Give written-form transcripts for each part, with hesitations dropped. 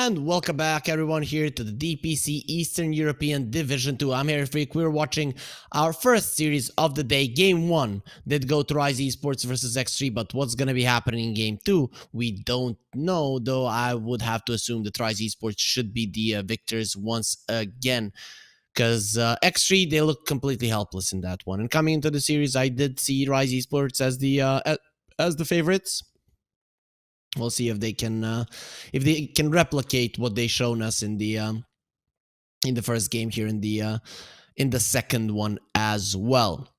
And welcome back everyone here to the DPC Eastern European Division 2. I'm Harry Freak. We're watching our first series of the day. Game 1 did go to Rise Esports versus X3, but what's going to be happening in Game 2, we don't know, though I would have to assume that Rise Esports should be the victors once again. Because X3, they look completely helpless in that one. And coming into the series, I did see Rise Esports as the favorites. We'll see if they can replicate what they shown us in the first game here in the second one as well.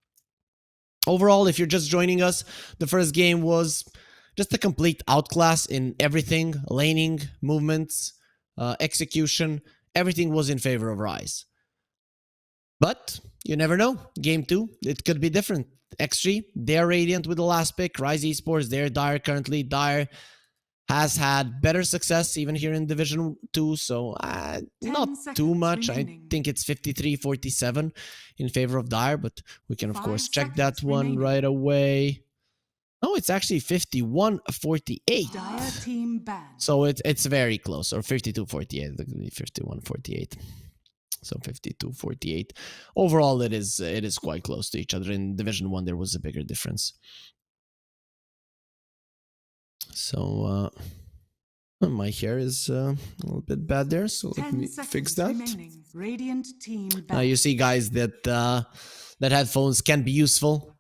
Overall, if you're just joining us, the first game was just a complete outclass in everything: laning, movements, execution. Everything was in favor of Rise. But you never know. Game 2, it could be different. X3, they're Radiant with the last pick. Rise Esports, they're Dire currently. Dire has had better success even here in Division 2, so not too much. Remaining. I think it's 53-47 in favor of Dire, but we can, of course, check that one right away. Oh, it's actually 51-48. Dire team banned. So it's very close, or 52-48, 51-48. So 52-48. Overall, it is quite close to each other. In Division 1, there was a bigger difference. So, my hair is a little bit bad there, so let me fix that. Radiant team you see, guys, that headphones can be useful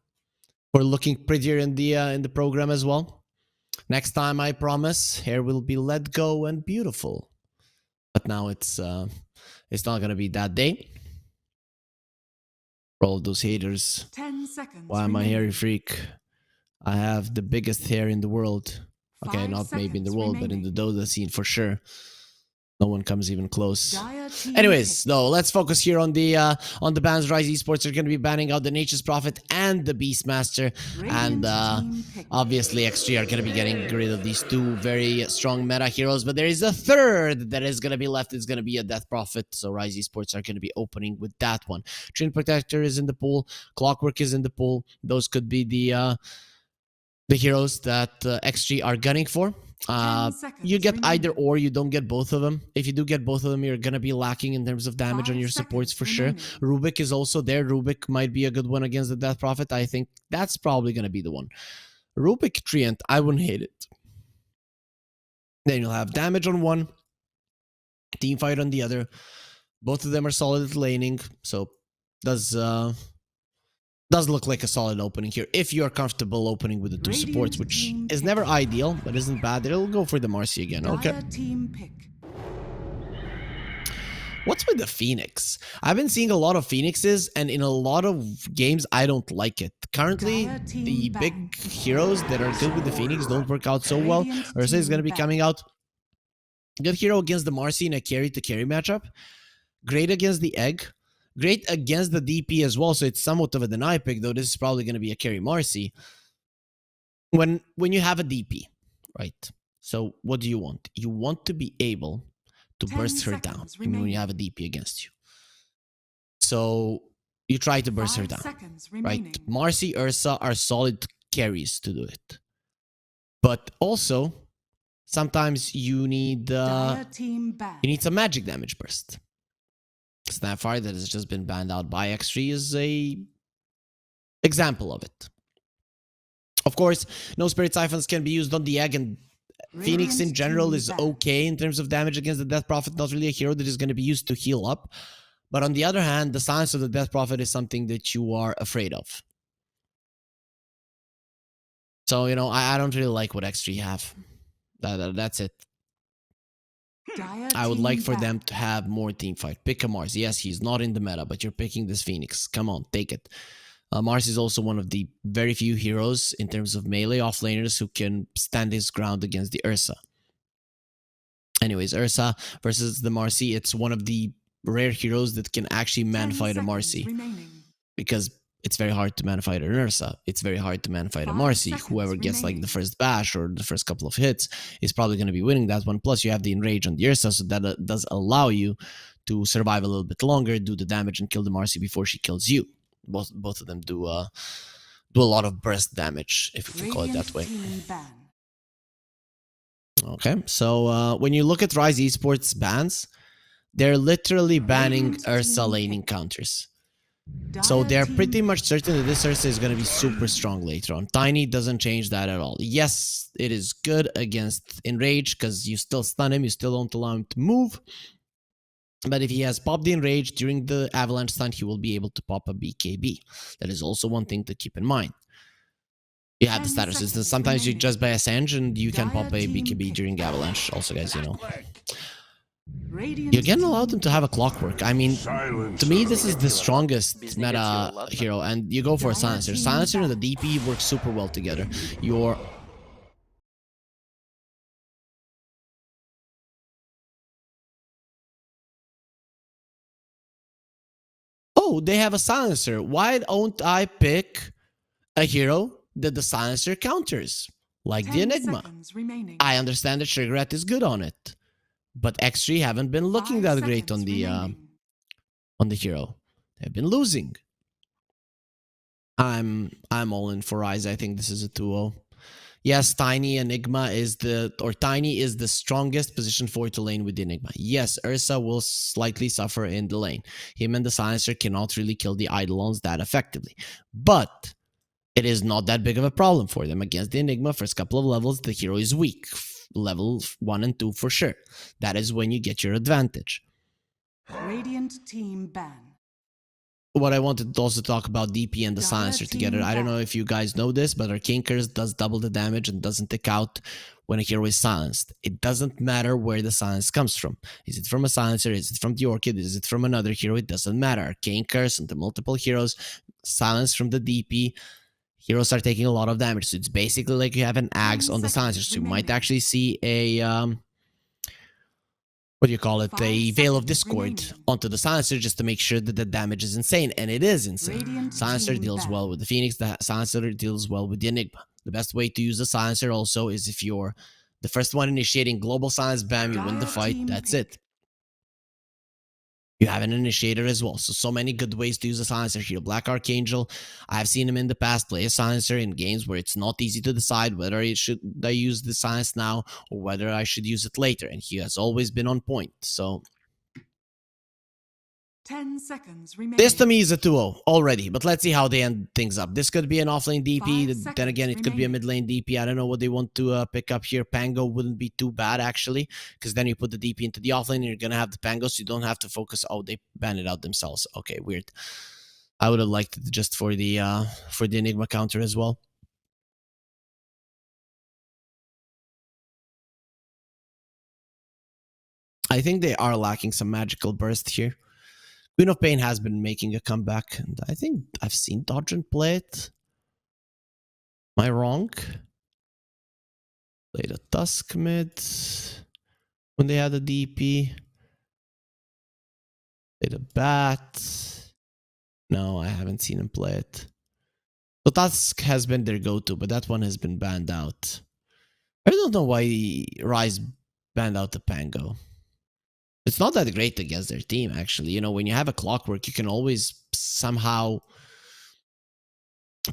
for looking prettier in the program as well. Next time, I promise, hair will be let go and beautiful. But now it's not gonna be that day. For all those haters, 10 seconds. Why am I Harry Freak? I have the biggest hair in the world. Okay, not maybe in the world, but in the Dota scene for sure. No one comes even close. Anyways, no, let's focus here on the bans. Rise Esports are going to be banning out the Nature's Prophet and the Beastmaster, and obviously X3 are going to be getting rid of these two very strong meta heroes. But there is a third that is going to be left. It's going to be a Death Prophet, so Rise Esports are going to be opening with that one. Trin Protector is in the pool. Clockwork is in the pool. Those could be the heroes that X3 are gunning for. You get either or, you don't get both of them. If you do get both of them, you're gonna be lacking in terms of damage on your supports for sure. Rubik is also there. Rubik might be a good one against the Death Prophet. I think that's probably gonna be the one. Rubik Treant, I wouldn't hate it. Then you'll have damage on one, team fight on the other. Both of them are solid at laning, so does look like a solid opening here if you're comfortable opening with the two supports, which is never ideal, but isn't bad. It'll go for the Marcy again. Okay. What's with the Phoenix? I've been seeing a lot of Phoenixes, and in a lot of games, I don't like it. Currently, the big heroes that are good with the Phoenix don't work out so well. Ursa is going to be coming out. Good hero against the Marcy in a carry-to-carry matchup. Great against the Egg. Great against the DP as well, so it's somewhat of a deny pick, though this is probably going to be a carry Marcy. When you have a DP, right? So what do you want? You want to be able to burst her down when you have a DP against you. So you try to burst her down, right? Marcy, Ursa are solid carries to do it. But also, sometimes you need some magic damage burst. Snapfire that has just been banned out by X3 is a example of it. Of course, no Spirit Siphons can be used on the Egg, and Phoenix in general is okay in terms of damage against the Death Prophet. Not really a hero that is going to be used to heal up. But on the other hand, the silence of the Death Prophet is something that you are afraid of. So, you know, I don't really like what X3 have. That's it. I would like for them to have more team fight. Pick a Mars. Yes, he's not in the meta, but you're picking this Phoenix. Come on, take it. Mars is also one of the very few heroes in terms of melee offlaners who can stand his ground against the Ursa. Anyways, Ursa versus the Marcy. It's one of the rare heroes that can actually man-fight a Marcy. Because it's very hard to man-fight an Ursa. It's very hard to man-fight a Marcy. Whoever gets like the first bash or the first couple of hits is probably going to be winning that one. Plus, you have the enrage on the Ursa, so that does allow you to survive a little bit longer, do the damage, and kill the Marcy before she kills you. Both of them do a lot of burst damage, if we can call it that way. Okay, so when you look at Rise Esports bans, they're literally banning Radiant Ursa team laning pick. counters. So Dire they're team pretty much pick. certain that this Ursa is going to be super strong later on. Tiny doesn't change that at all. Yes, it is good against Enrage because you still stun him, you still don't allow him to move. But if he has popped the Enrage during the Avalanche stun, he will be able to pop a BKB. That is also one thing to keep in mind. You have the 10 status instance. seconds Sometimes you remaining. just buy a Sange and you can Dire pop a team BKB pick. during Avalanche. Also, guys, you know. Radiant You again allow team them to have a clockwork. I mean, to me, this is the strongest meta hero, and you go for a silencer. Silencer and the DP work super well together. Your oh, they have a silencer. Why don't I pick a hero that the silencer counters, like the 10 Enigma? seconds remaining. I understand that Sugarrat is good on it, but X3 haven't been looking 5 that great seconds remaining. on the hero. They've been losing. I'm all in for Rise. I think this is a 2-0. Yes, Tiny Enigma is Tiny is the strongest position for to lane with the Enigma. Yes, Ursa will slightly suffer in the lane. Him and the Silencer cannot really kill the Eidolons that effectively. But it is not that big of a problem for them. Against the Enigma, first couple of levels, the hero is weak. Level 1 and 2 for sure. That is when you get your advantage. Radiant team ban. What I wanted to also talk about DP and the Silencer together. I don't know if you guys know this, but Arcane Curse does double the damage and doesn't tick out when a hero is silenced. It doesn't matter where the silence comes from. Is it from a Silencer? Is it from the Orchid? Is it from another hero? It doesn't matter. Arcane Curse and the multiple heroes, silence from the DP, heroes are taking a lot of damage. So it's basically like you have an axe on the Silencer. So you might actually see a what do you call it, a Veil of Discord onto the Silencer just to make sure that the damage is insane. And it is insane. Radiant Silencer team deals ban. well with the Phoenix, the Silencer deals well with the Enigma. The best way to use the Silencer also is if you're the first one initiating global silence, bam, you win the Dire fight, team that's pick. it. You have an initiator as well. So many good ways to use a silencer here. Black Archangel, I've seen him in the past play a silencer in games where it's not easy to decide whether I use the silence now or whether I should use it later. And he has always been on point. So 10 seconds remaining. this to me is a 2-0 already, but let's see how they end things up. This could be an offlane DP, then again, it could be a mid lane DP. I don't know what they want to pick up here. Pango wouldn't be too bad, actually, because then you put the DP into the offlane and you're going to have the Pango, so you don't have to focus. Oh, they ban it out themselves. Okay, weird. I would have liked it just for the Enigma counter as well. I think they are lacking some magical burst here. Queen of Pain has been making a comeback, and I think I've seen Dodgen play it. Am I wrong? Played a Tusk mid when they had a DP. Played a Bat. No, I haven't seen him play it. So Tusk has been their go-to, but that one has been banned out. I don't know why Rise banned out the Pango. It's not that great against their team, actually. You know, when you have a clockwork, you can always somehow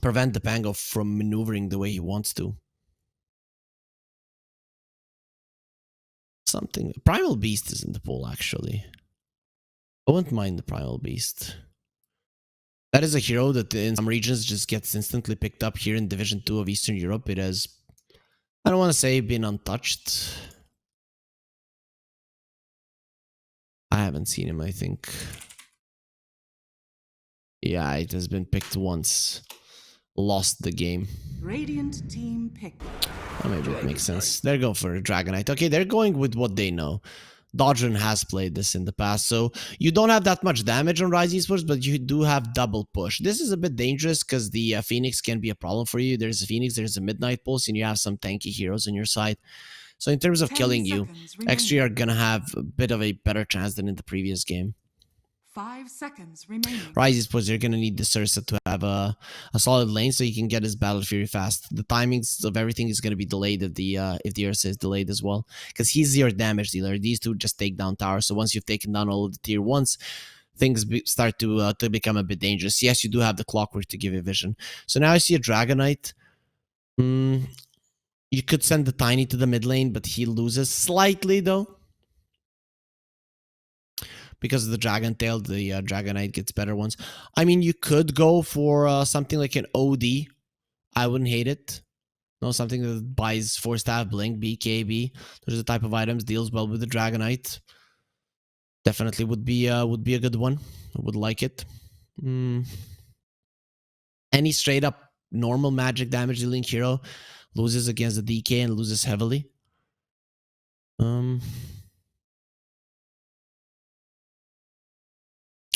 prevent the Pango from maneuvering the way he wants to. Something. Primal Beast is in the pool, actually. I wouldn't mind the Primal Beast. That is a hero that in some regions just gets instantly picked up. Here in Division 2 of Eastern Europe, it has, I don't want to say been untouched. I haven't seen him, I think. Yeah, it has been picked once. Lost the game. Radiant team pick. Oh, maybe it makes sense. They're going for a Dragonite. Okay, they're going with what they know. Dodgen has played this in the past, so you don't have that much damage on Rise Esports, but you do have double push. This is a bit dangerous because the Phoenix can be a problem for you. There's a Phoenix, there's a Midnight Pulse, and you have some tanky heroes on your side. So in terms of killing you, X3 are going to have a bit of a better chance than in the previous game. 5 seconds remaining. Rise Esports, you're going to need the Sursa to have a solid lane so he can get his Battle Fury fast. The timings of everything is going to be delayed if the Ursa is delayed as well, because he's your damage dealer. These two just take down towers. So once you've taken down all of the tier 1s, things start to become a bit dangerous. Yes, you do have the clockwork to give you vision. So now I see a Dragonite. You could send the Tiny to the mid lane, but he loses slightly though. Because of the Dragon Tail, the Dragonite gets better ones. I mean, you could go for something like an OD. I wouldn't hate it. No, something that buys 4-staff, Blink, BKB. Those are the type of items, deals well with the Dragonite. Definitely would be a good one. I would like it. Any straight up normal magic damage dealing hero loses against the DK and loses heavily.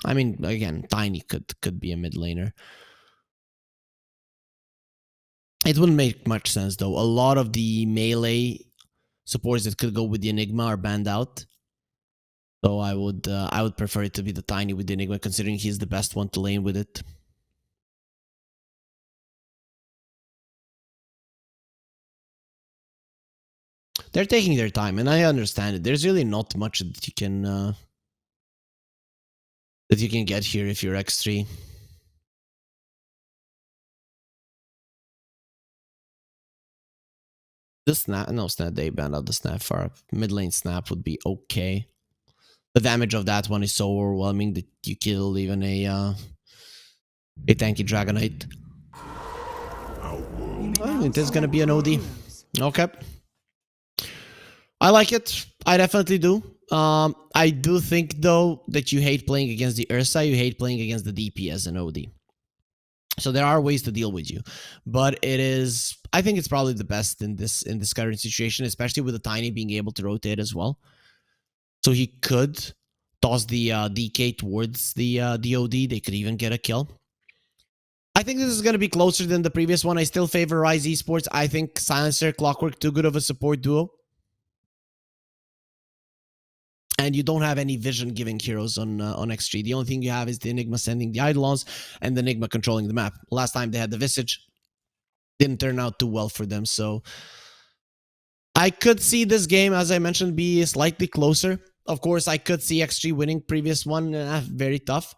I mean, again, Tiny could be a mid laner. It wouldn't make much sense though. A lot of the melee supports that could go with the Enigma are banned out. So I would prefer it to be the Tiny with the Enigma, considering he's the best one to lane with it. They're taking their time, and I understand it. There's really not much that you can get here if you're X3. The snap, no snap, they banned out the snap far. Mid lane snap would be okay. The damage of that one is so overwhelming that you kill even a tanky Dragonite. Oh, it is gonna be an OD. Okay. I like it. I definitely do. I do think though that you hate playing against the Ursa, you hate playing against the DP as an OD. So there are ways to deal with you, but I think it's probably the best in this current situation, especially with the Tiny being able to rotate as well. So he could toss the DK towards the OD. They could even get a kill. I think this is going to be closer than the previous one. I still favor Rise Esports. I think Silencer, Clockwork, too good of a support duo. And you don't have any vision-giving heroes on X3. The only thing you have is the Enigma sending the Eidolons and the Enigma controlling the map. Last time they had the Visage. Didn't turn out too well for them, so I could see this game, as I mentioned, be slightly closer. Of course, I could see X3 winning previous one. Very tough.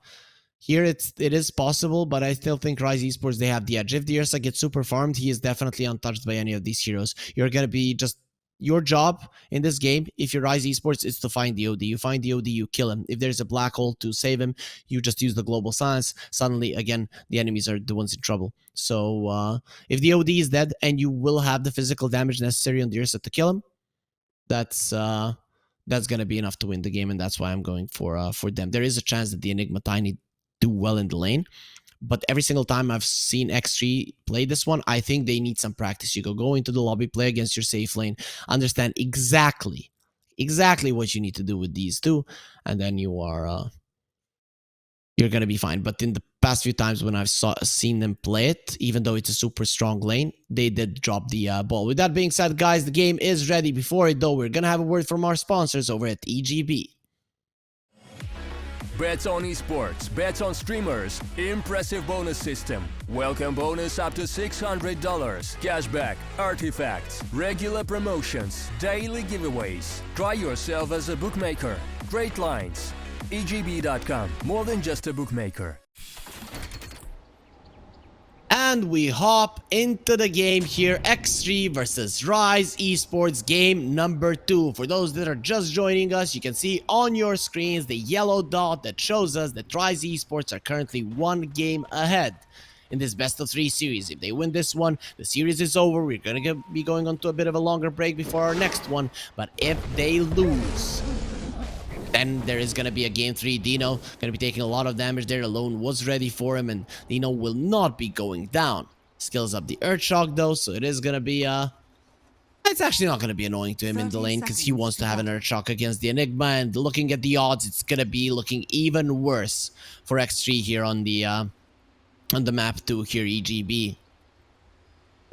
Here, it is possible, but I still think Rise Esports, they have the edge. If the Ursa gets super farmed, he is definitely untouched by any of these heroes. You're going to be just... Your job in this game, if you're Rise Esports, is to find the OD. You find the OD, you kill him. If there's a black hole to save him, you just use the global silence. Suddenly, again, the enemies are the ones in trouble. So, if the OD is dead and you will have the physical damage necessary on the Ursa to kill him, that's gonna be enough to win the game, and that's why I'm going for them. There is a chance that the Enigma Tiny do well in the lane, but every single time I've seen X3 play this one, I think they need some practice. You go into the lobby, play against your safe lane, understand exactly what you need to do with these two, and then you're gonna be fine. But in the past few times when I've seen them play it, even though it's a super strong lane, they did drop the ball. With that being said, guys, the game is ready. Before it though, we're gonna have a word from our sponsors over at EGB. Bets on esports, bets on streamers, impressive bonus system. Welcome bonus up to $600, cashback, artifacts, regular promotions, daily giveaways. Try yourself as a bookmaker. Great lines. EGB.com, more than just a bookmaker. And we hop into the game here. X3 versus Rise Esports game number 2. For those that are just joining us, you can see on your screens the yellow dot that shows us that Rise Esports are currently 1 game ahead in this best of 3 series. If they win this one, the series is over. We're gonna be going on to a bit of a longer break before our next one. But if they lose, then there is going to be a game 3. Dino going to be taking a lot of damage there. Alone was ready for him, and Dino will not be going down. Skills up the Earth Shock though, so it is going to be it's actually not going to be annoying to him in the lane because he wants to have an Earth Shock against the Enigma, and looking at the odds, it's going to be looking even worse for X3 here on the map 2 here, EGB.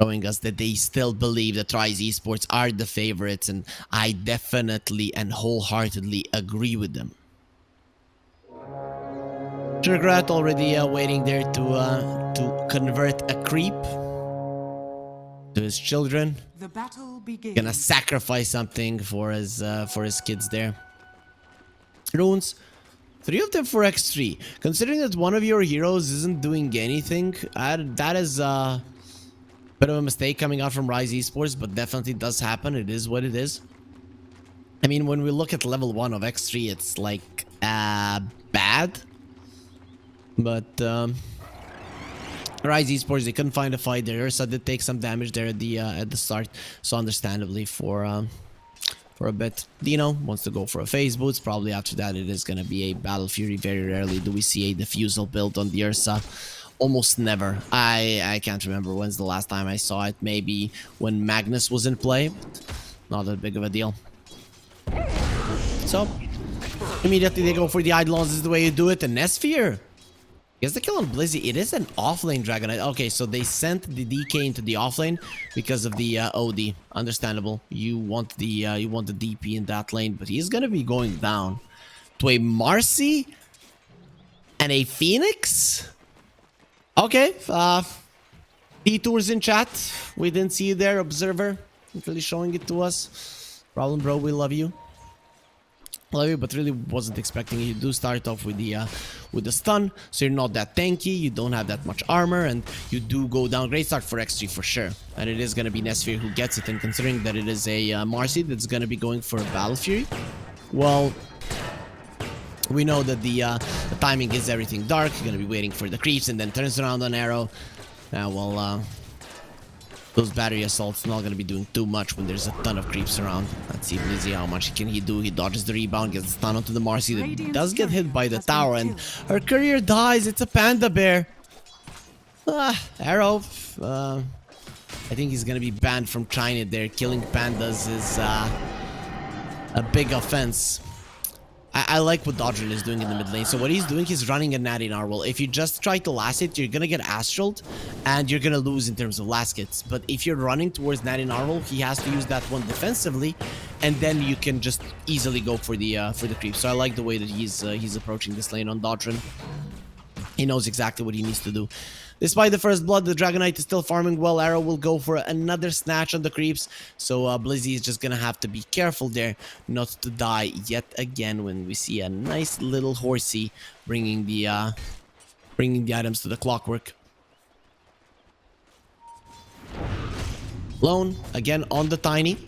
Showing us that they still believe that Rise Esports are the favorites, and I definitely and wholeheartedly agree with them. Sugargrat already waiting there to convert a creep to his children. The battle begins. Gonna sacrifice something for his kids there. Runes. 3 of them for X3. Considering that one of your heroes isn't doing anything, that is Bit of a mistake coming out from Rise Esports, but definitely does happen. It is what it is. I mean, when we look at level 1 of X3, it's like bad. But Rise Esports, they couldn't find a fight there. Ursa did take some damage there at the start, so understandably for a bit. Dino wants to go for a phase boots. Probably after that, it is gonna be a Battle Fury. Very rarely do we see a defusal build on the Ursa. Almost never. I can't remember when's the last time I saw it. Maybe when Magnus was in play, but not that big of a deal. So immediately they go for the Eidolons. This is the way you do it. And Nesphere gets the kill on Blizzy. It is an offlane Dragonite. Okay, so they sent the DK into the offlane because of the OD. Understandable. You want the DP in that lane, but he's gonna be going down to a Marcy and a Phoenix. Okay, detours in chat. We didn't see you there, Observer. Not really showing it to us. Problem, bro. We love you. Love you, but really wasn't expecting it. You do start off with the stun, so you're not that tanky. You don't have that much armor, and you do go down. Great start for X3 for sure. And it is gonna be Nesphere who gets it. And considering that it is a Marcy that's gonna be going for a Battle Fury, well, we know that the timing is everything dark. You're gonna be waiting for the creeps and then turns around on arrow. Well, those battery assaults not gonna be doing too much when there's a ton of creeps around. Let's see Blizzy, how much can he do. He dodges the rebound, gets the stun onto the Marcy that does get hit by the tower, and her courier dies. It's a panda bear. Arrow. I think he's gonna be banned from trying it there. Killing pandas is a big offense. I like what Dodrin is doing in the mid lane. So what he's doing, he's running a natty narwhal. If you just try to last it, you're gonna get astraled and you're gonna lose in terms of last hits. But if you're running towards natty narwhal, he has to use that one defensively, and then you can just easily go for the creep. So I like the way that he's approaching this lane on Dodrin. He knows exactly what he needs to do. Despite the first blood, the Dragonite is still farming well. Arrow will go for another snatch on the creeps. So Blizzy is just going to have to be careful there not to die yet again when we see a nice little horsey bringing the items to the clockwork. Lone, again on the Tiny.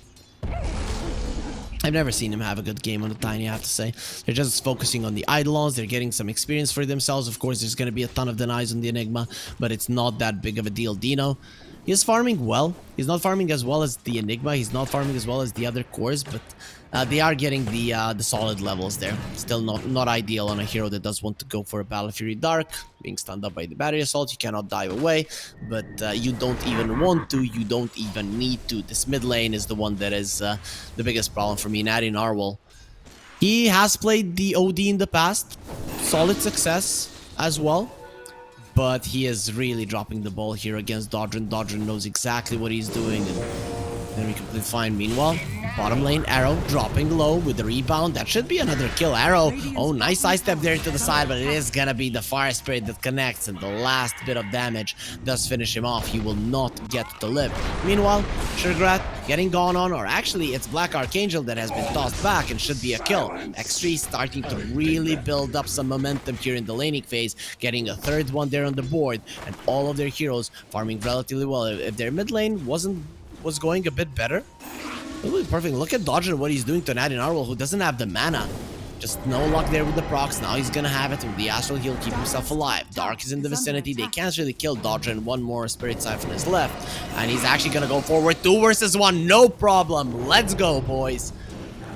I've never seen him have a good game on the Tiny, I have to say. They're just focusing on the Eidolons. They're getting some experience for themselves. Of course, there's going to be a ton of denies on the Enigma, but it's not that big of a deal. Dino, he's farming well. He's not farming as well as the Enigma. He's not farming as well as the other cores, but they are getting the solid levels there. Still not ideal on a hero that does want to go for a Battle Fury Dark. Being stunned up by the battery assault, you cannot dive away, but you don't even want to, you don't even need to. This mid lane is the one that is the biggest problem for me. Natty Narwhal, he has played the OD in the past, solid success as well, but he is really dropping the ball here against Dodrin. Dodrin knows exactly what he's doing, and then we completely fine. Meanwhile, bottom lane, Arrow dropping low with the rebound. That should be another kill. Arrow, oh, nice side step there to the side, but it is gonna be the Fire Spirit that connects, and the last bit of damage does finish him off. He will not get to live. Meanwhile, Sugarrat getting gone on, or actually it's Black Archangel that has been tossed back and should be a kill. X3 starting to really build up some momentum here in the laning phase, getting a third one there on the board, and all of their heroes farming relatively well. If their mid lane was going a bit better, it would be perfect. Look at Dodger, what he's doing to Natty Narwhal, who doesn't have the mana. Just no luck there with the procs. Now he's gonna have it with the Astral Heal, keep himself alive. Dark is in the vicinity. They can't really kill Dodger, and one more Spirit Siphon is left. And he's actually gonna go forward. 2 versus 1, no problem. Let's go, boys.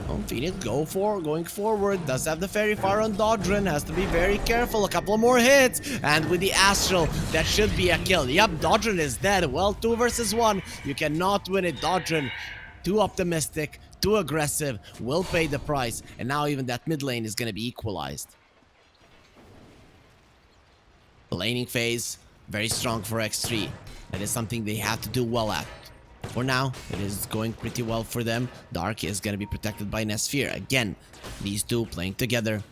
Oh, Phoenix going forward. Does have the Fairy Fire on Dodrin. Has to be very careful. A couple of more hits. And with the Astral, that should be a kill. Yep, Dodrin is dead. Well, 2 versus 1. You cannot win it, Dodrin. Too optimistic, too aggressive, will pay the price, and now even that mid lane is going to be equalized. The laning phase, very strong for X3. That is something they have to do well at. For now, it is going pretty well for them. Dark is going to be protected by Nesphere. Again, these two playing together,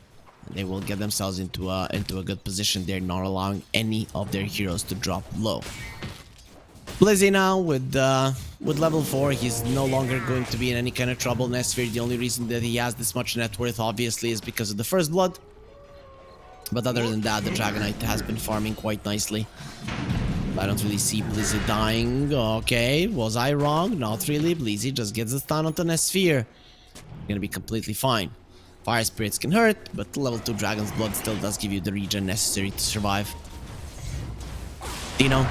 they will get themselves into a good position. They're not allowing any of their heroes to drop low. Blizzy now with level 4, he's no longer going to be in any kind of trouble. Nesphere, the only reason that he has this much net worth obviously is because of the first blood. But other than that, the Dragonite has been farming quite nicely. I don't really see Blizzy dying. Okay, was I wrong? Not really. Blizzy just gets a stun onto the sphere. Gonna be completely fine. Fire spirits can hurt, but level 2 Dragon's Blood still does give you the regen necessary to survive. Dino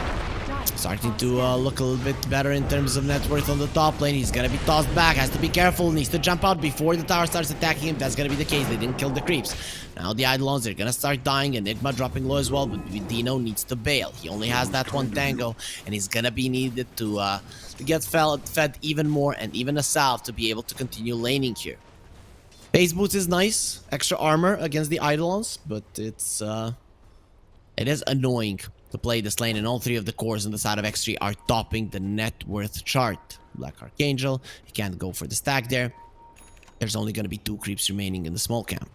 starting to look a little bit better in terms of net worth on the top lane. He's gonna be tossed back, has to be careful, needs to jump out before the tower starts attacking him. That's gonna be the case. They didn't kill the creeps. Now the Eidolons are gonna start dying. Enigma dropping low as well, but Dino needs to bail. He only has that one tango, and he's gonna be needed to get fed even more, and even a salve to be able to continue laning here. Base boots is nice, extra armor against the Eidolons, but it is annoying to play this lane, and all three of the cores on the side of X3 are topping the net worth chart. Black Archangel, he can't go for the stack there. There's only going to be 2 creeps remaining in the small camp.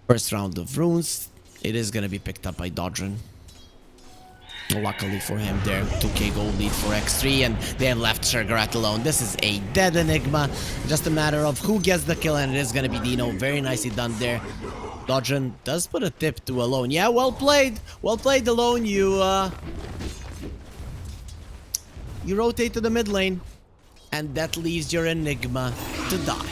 First round of runes, it is going to be picked up by Dodrin. Luckily for him there, 2k gold lead for X3, and they have left Shergarat alone. This is a dead Enigma, just a matter of who gets the kill, and it is going to be Dino. Very nicely done there. Dodgen does put a tip to Alone. Yeah, well played. Well played, Alone. You rotate to the mid lane, and that leaves your Enigma to die.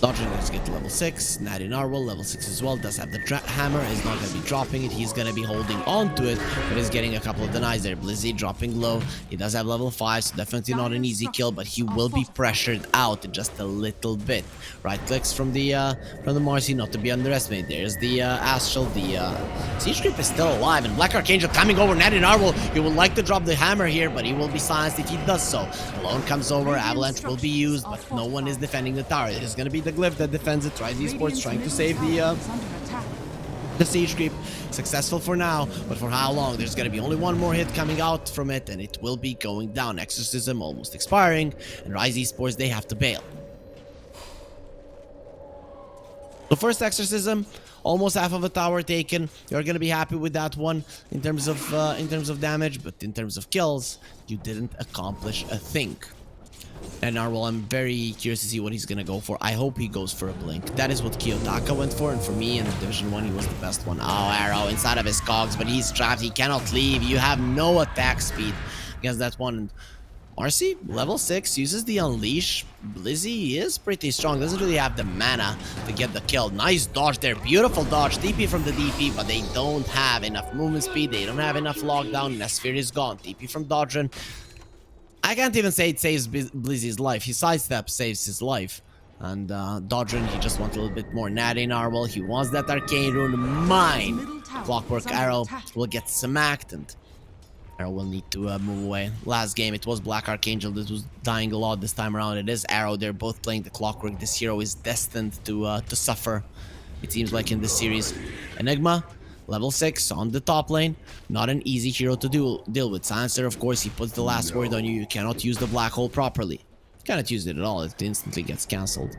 Dodgen is get to level 6. Natty Narwhal, level 6 as well. Does have the hammer. Is not going to be dropping it. He's going to be holding on to it, but is getting a couple of denies there. Blizzy dropping low. He does have level 5, so definitely not an easy kill, but he will be pressured out just a little bit. Right clicks from the Marcy, not to be underestimated. There's the Astral. The Siege Creep is still alive, and Black Archangel coming over. Natty Narwhal, he would like to drop the hammer here, but he will be silenced if he does so. Alone comes over. Avalanche will be used, but no one is defending the tower. It is going to be the Glyph that defends it. Right, Esports trying to save the Siege Creep. Successful for now, but for how long? There's gonna be only one more hit coming out from it, and it will be going down. Exorcism almost expiring, and Rise Esports, they have to bail. The first Exorcism, almost half of a tower taken. You're gonna be happy with that one in terms of damage, but in terms of kills, you didn't accomplish a thing. And Narwhal, I'm very curious to see what he's gonna go for. I hope he goes for a blink. That is what Kiyotaka went for, and for me in Division 1, he was the best one. Oh, arrow inside of his cogs, but he's trapped. He cannot leave. You have no attack speed against that one. And Marcy, level 6, uses the Unleash. Blizzy is pretty strong. Doesn't really have the mana to get the kill. Nice dodge there. Beautiful dodge. TP from the DP, but they don't have enough movement speed. They don't have enough lockdown. And Sphere is gone. TP from Dodgen. I can't even say it saves Blizzy's life. His sidestep saves his life. And Dodgen, he just wants a little bit more. Natty Narwhal, he wants that Arcane Rune. Mine! Clockwork Arrow will get smacked, and Arrow will need to move away. Last game, it was Black Archangel that was dying a lot this time around. It is Arrow. They're both playing the Clockwork. This hero is destined to suffer, it seems like, in this series. Enigma, level 6 on the top lane. Not an easy hero to deal with. Silencer, of course, he puts the last word on you. You cannot use the black hole properly. You cannot use it at all. It instantly gets cancelled.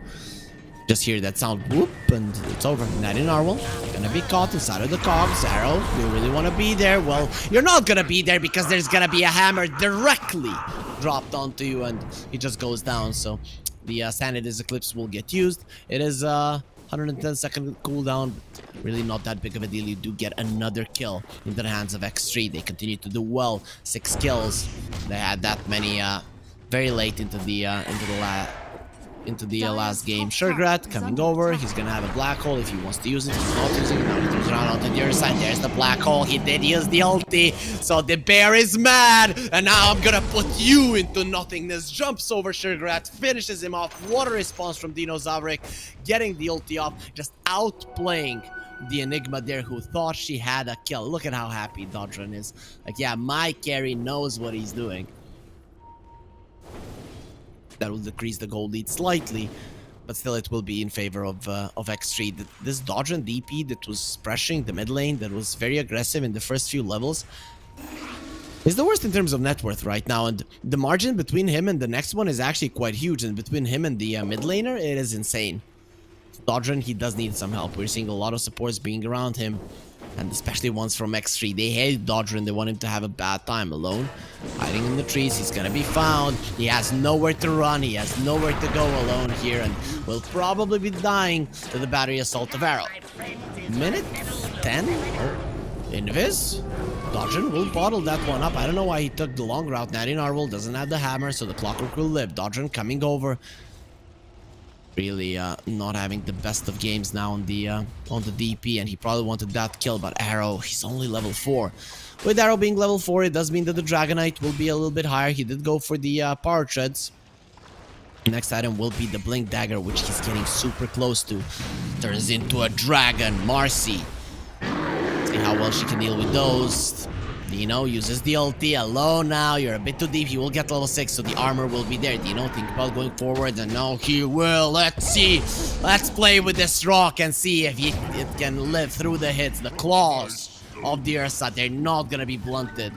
Just hear that sound, whoop, and it's over. Natty Narwhal gonna be caught inside of the cogs. Arrow, you really want to be there? Well, you're not gonna be there because there's gonna be a hammer directly dropped onto you, and he just goes down. So the Sanity's Eclipse will get used. It is 110-second cooldown. Really not that big of a deal. You do get another kill into the hands of X3. They continue to do well. 6 kills. They had that many very late into the last game. Shergrat coming over. He's gonna have a black hole if he wants to use it. He's not using it. Now he turns around onto the other side. There's the black hole. He did use the ulti. So the bear is mad. And now I'm gonna put you into nothingness. Jumps over Shergrat. Finishes him off. What a response from Dino Zavrik. Getting the ulti off. Just outplaying the Enigma there, who thought she had a kill. Look at how happy Dodgen is. Like, yeah, my carry knows what he's doing. That will decrease the gold lead slightly, but still it will be in favor of X3. This Dodgen DP that was pressuring the mid lane, that was very aggressive in the first few levels, is the worst in terms of net worth right now, and the margin between him and the next one is actually quite huge, and between him and the mid laner, it is insane. Dodgen, he does need some help. We're seeing a lot of supports being around him, and especially ones from X3. They hate Dodgen. They want him to have a bad time. Alone, hiding in the trees. He's gonna be found. He has nowhere to run. He has nowhere to go alone here, and will probably be dying to the battery assault of Arrow. minute 10 or Invis. Dodgen will bottle that one up. I don't know why he took the long route. Natty Narwhal doesn't have the hammer, so the Clockwork will live. Dodgen coming over. Really not having the best of games now on the DP, and he probably wanted that kill, but Arrow, he's only level 4. With Arrow being level 4, it does mean that the Dragonite will be a little bit higher. He did go for the Power Treads. Next item will be the Blink Dagger, which he's getting super close to. Turns into a dragon. Marcy. See how well she can deal with those. Dino uses the ulti alone now. You're a bit too deep. He will get level 6, so the armor will be there. Dino, think about going forward, and no, he will. Let's see. Let's play with this rock and see if it can live through the hits. The claws of the Ursa, they're not gonna be blunted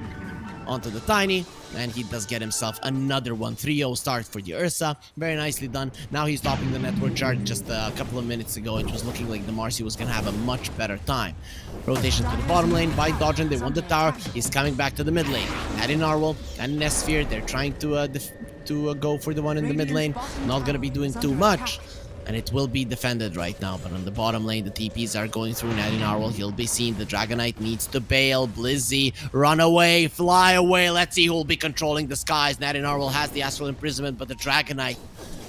onto the Tiny. And he does get himself another one. 3-0 start for the Ursa. Very nicely done. Now he's topping the network chart. Just a couple of minutes ago, it was looking like the Marcy was going to have a much better time. Rotation to the bottom lane by Dodgen. They want the tower. He's coming back to the mid lane. Adding Narwhal and Nesphere. They're trying to go for the one in the mid lane. Not going to be doing too much. And it will be defended right now. But on the bottom lane, the TPs are going through. Natty Narwhal, he'll be seen. The Dragonite needs to bail. Blizzy, run away, fly away. Let's see who will be controlling the skies. Natty Narwhal has the Astral Imprisonment, but the Dragonite,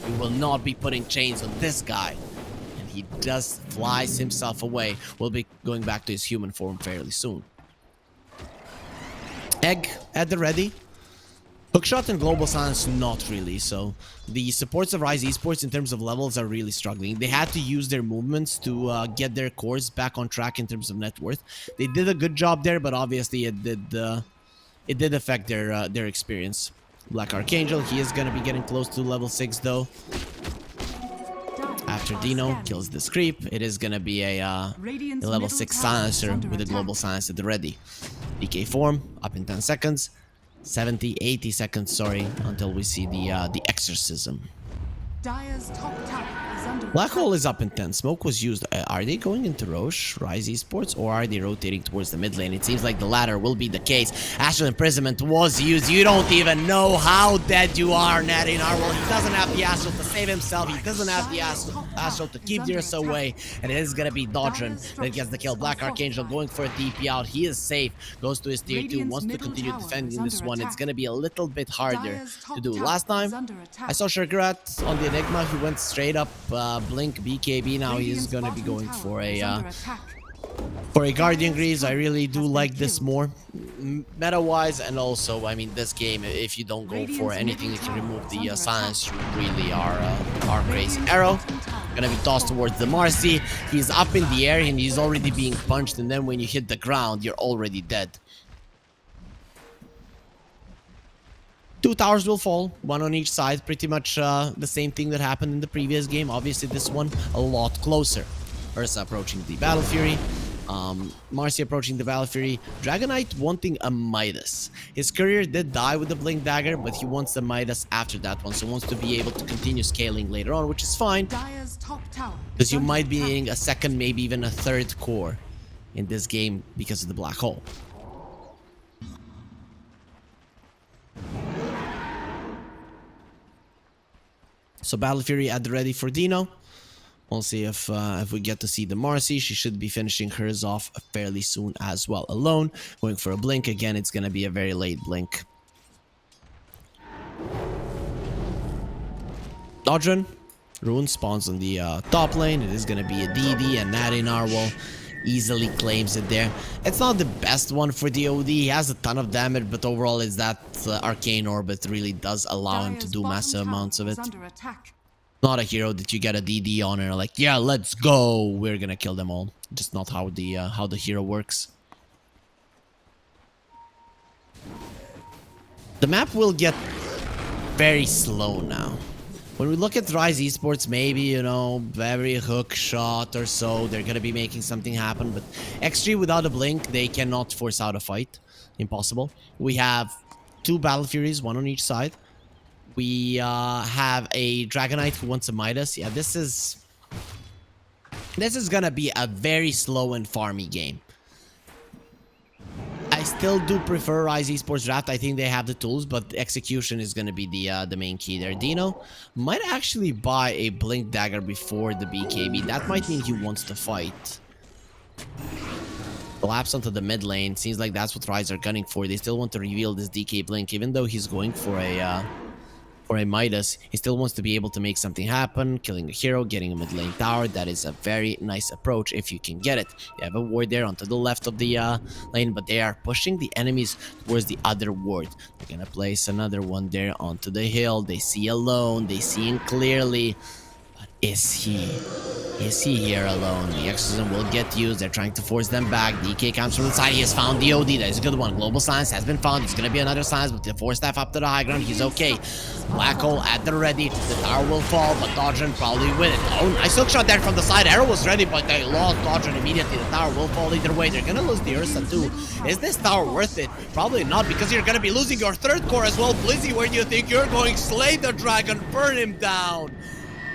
he will not be putting chains on this guy. And he just flies himself away. Will be going back to his human form fairly soon. Egg at the ready. Hookshot and Global Silence, not really. So the supports of Rise Esports in terms of levels are really struggling. They had to use their movements to get their cores back on track in terms of net worth. They did a good job there, but obviously it did affect their experience. Black Archangel, he is going to be getting close to level 6 though. After Dino kills this creep, it is going to be a level 6 Silencer with a Global Silence at the ready. DK form, up in 10 seconds. 80 seconds, sorry, until we see the exorcism. Dire's top tower is under Black Hole is up in 10. Smoke was used. Are they going into Roche, Rise Esports, or are they rotating towards the mid lane? It seems like the latter will be the case. Astral Imprisonment was used. You don't even know how dead you are, Natty Narwhal. He doesn't have the Astral to save himself. He doesn't have the Astral to keep the Ursa away. And it is going to be Dodgen that gets the kill. Black Archangel going for a TP out. He is safe. Goes to his tier 2. Wants to continue defending this one. It's going to be a little bit harder to do. Last time, I saw Sugarat on the Enigma. He went straight up Blink BKB. Now he's gonna be going for a Guardian Greaves. I really do like this more meta wise, and also I mean this game, if you don't go for anything that can remove the silence, you really are crazy. Arrow gonna be tossed towards the Marcy. He's up in the air and he's already being punched, and then when you hit the ground you're already dead. 2 towers will fall, 1 on each side. Pretty much the same thing that happened in the previous game. Obviously, this one a lot closer. Ursa approaching the Battle Fury. Marcy approaching the Battle Fury. Dragonite wanting a Midas. His courier did die with the Blink Dagger, but he wants the Midas after that one. So wants to be able to continue scaling later on, which is fine. Because you might be needing a second, maybe even a third core in this game because of the Black Hole. So Battle Fury at the ready for Dino. We'll see if we get to see the Marcy. She should be finishing hers off fairly soon as well. Alone, going for a blink. Again, it's going to be a very late blink. Dodgen. Rune spawns on the top lane. It is going to be a DD, and Natty Narwhal easily claims it there. It's not the best one for the OD. He has a ton of damage, but overall it's that Arcane Orbit really does allow him to do massive amounts of it. Not a hero that you get a DD on and are like, yeah, let's go, we're gonna kill them all. Just not how the hero works. The map will get very slow now. When we look at Rise Esports, maybe, you know, every hook shot or so, they're going to be making something happen. But X3 without a blink, they cannot force out a fight. Impossible. We have 2 Battle Furies, 1 on each side. We have a Dragonite who wants a Midas. Yeah, this is going to be a very slow and farmy game. I still do prefer Rise Esports Draft. I think they have the tools, but execution is going to be the main key there. Dino might actually buy a Blink Dagger before the BKB. That might mean he wants to fight. Collapse onto the mid lane. Seems like that's what Rise are gunning for. They still want to reveal this DK Blink, even though he's going for a Midas. He still wants to be able to make something happen, killing a hero, getting a mid lane tower. That is a very nice approach if you can get it. They have a ward there onto the left of the lane, but they are pushing the enemies towards the other ward. They're gonna place another one there onto the hill. They see alone. They see him clearly. But is he? Is he here alone? The exorcism will get used. They're trying to force them back. DK comes from the side. He has found the OD. That is a good one. Global Silence has been found. It's going to be another Silence, but the Force Staff up to the high ground. He's okay. Black Hole at the ready. The tower will fall, but Dodgen probably win it. Oh, nice hook shot there from the side. Arrow was ready, but they lost Dodgen immediately. The tower will fall either way. They're going to lose the Ursa too. Is this tower worth it? Probably not, because you're going to be losing your third core as well. Blizzy, where do you think you're going? Slay the dragon. Burn him down.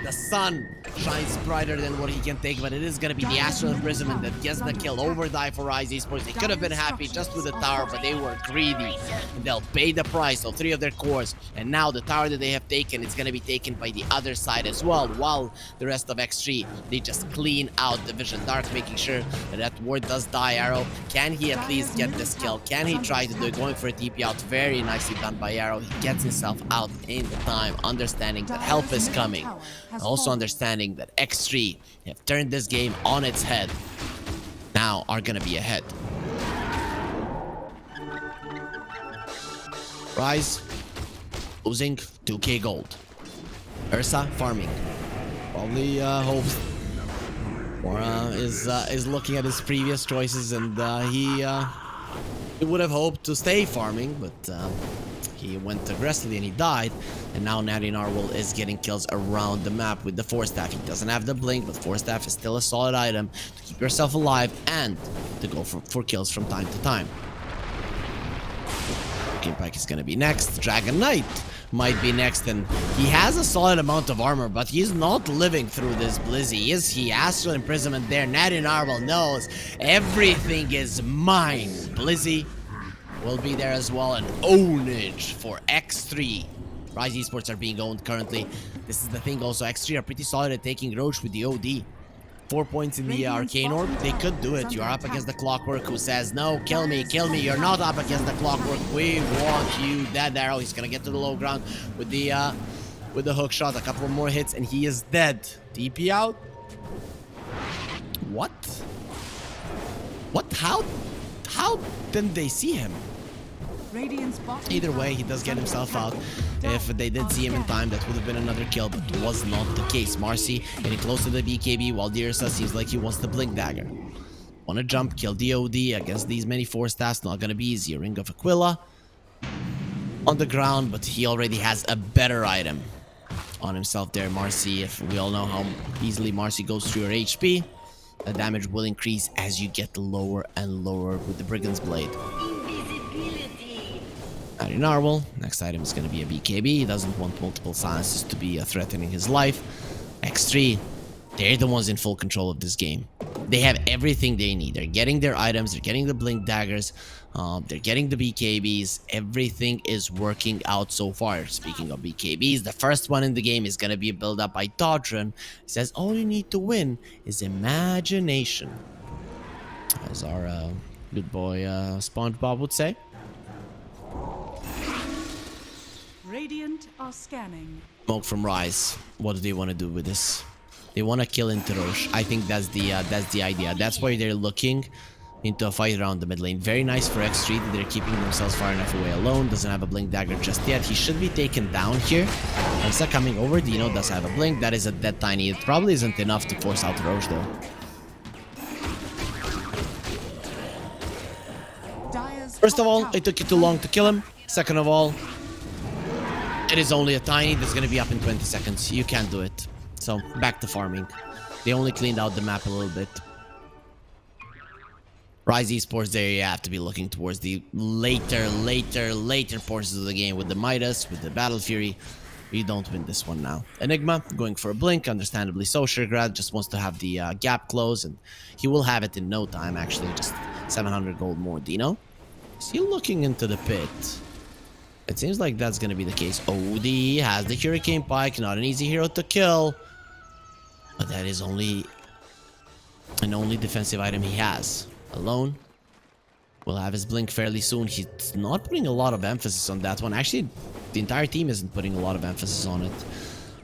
The sun shines brighter than what he can take, but it is going to be the Astral Imprisonment that gets the kill over die for Rise Esports. They could have been happy just with the tower, but they were greedy. And they'll pay the price of 3 of their cores. And now the tower that they have taken, it's going to be taken by the other side as well, while the rest of X3, they just clean out the Vision Dark, making sure that that ward does die. Arrow, can he at least get this kill? Can he try to do it? Going for a TP out, very nicely done by Arrow. He gets himself out in the time, understanding that help is coming. Also understanding that X3 have turned this game on its head. Now are gonna be ahead. Rise losing 2k gold. Ursa farming. Probably hopes or is looking at his previous choices, and he would have hoped to stay farming, but he went aggressively and he died. And now Natty Narwhal is getting kills around the map with the Force Staff. He doesn't have the blink, but Force Staff is still a solid item to keep yourself alive and to go for kills from time to time. King Pike is gonna be next. Dragon Knight might be next, and he has a solid amount of armor, but he's not living through this Blizzy, is he? Astral Imprisonment there. Natty Narwhal knows everything is mine. Blizzy will be there as well, and ownage for X3. Rise Esports are being owned currently. This is the thing also, X3 are pretty solid at taking Roche with the OD. 4 points in the Arcane Orb, they could do it. You're up against the Clockwork, who says, no, kill me, kill me. You're not up against the Clockwork. We want you dead. Arrow, he's gonna get to the low ground with the hook shot. A couple more hits and he is dead. DP out. What? How didn't they see him? Either way, he does get himself out. If they did see him in time, that would have been another kill, but it was not the case. Marcy getting close to the BKB, while the Ursa seems like he wants the Blink Dagger. Wanna jump, kill the OD against these many Force Staffs, not gonna be easy. Ring of Aquila on the ground, but he already has a better item on himself there. Marcy, if we all know how easily Marcy goes through your HP, the damage will increase as you get lower and lower with the Brigand's Blade. Natty Narwhal, next item is going to be a BKB. He doesn't want multiple silences to be threatening his life. X3, they're the ones in full control of this game. They have everything they need. They're getting their items, they're getting the Blink Daggers, they're getting the BKBs. Everything is working out so far. Speaking of BKBs, the first one in the game is going to be built up by Dodgen. He says all you need to win is imagination, as our good boy SpongeBob would say. Radiant are scanning. Smoke from Rise. What do they want to do with this? They want to kill into Roche. I think that's the idea. That's why they're looking into a fight around the mid lane. Very nice for X3 that they're keeping themselves far enough away alone. Doesn't have a Blink Dagger just yet. He should be taken down here. Elsa coming over. Dino does have a Blink. That is a dead tiny. It probably isn't enough to force out Roche though. First of all, it took you too long to kill him. Second of all, it is only a tiny that's going to be up in 20 seconds. You can't do it. So, back to farming. They only cleaned out the map a little bit. Rise Esports, there you have to be looking towards the later portions of the game with the Midas, with the Battle Fury. You don't win this one now. Enigma, going for a blink, understandably so. Sugargrad just wants to have the gap close, and he will have it in no time, actually. Just 700 gold more. Dino, is he looking into the pit? It seems like that's going to be the case. OD has the Hurricane Pike, not an easy hero to kill. But that is only And only defensive item he has. Alone. Will have his blink fairly soon. He's not putting a lot of emphasis on that one. Actually, the entire team isn't putting a lot of emphasis on it.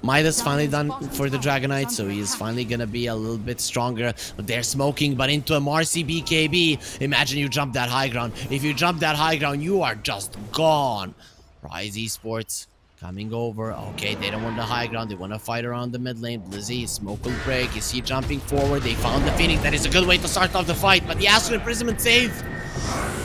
Midas finally done for the Dragonite, so he is finally gonna be a little bit stronger. But they're smoking, but into a Marcy BKB. Imagine you jump that high ground. If you jump that high ground, you are just gone. Rise Esports coming over. Okay, they don't want the high ground. They want to fight around the mid lane. Blizzy, smoke will break. You see jumping forward. They found the Phoenix. That is a good way to start off the fight, but the Astral Imprisonment save.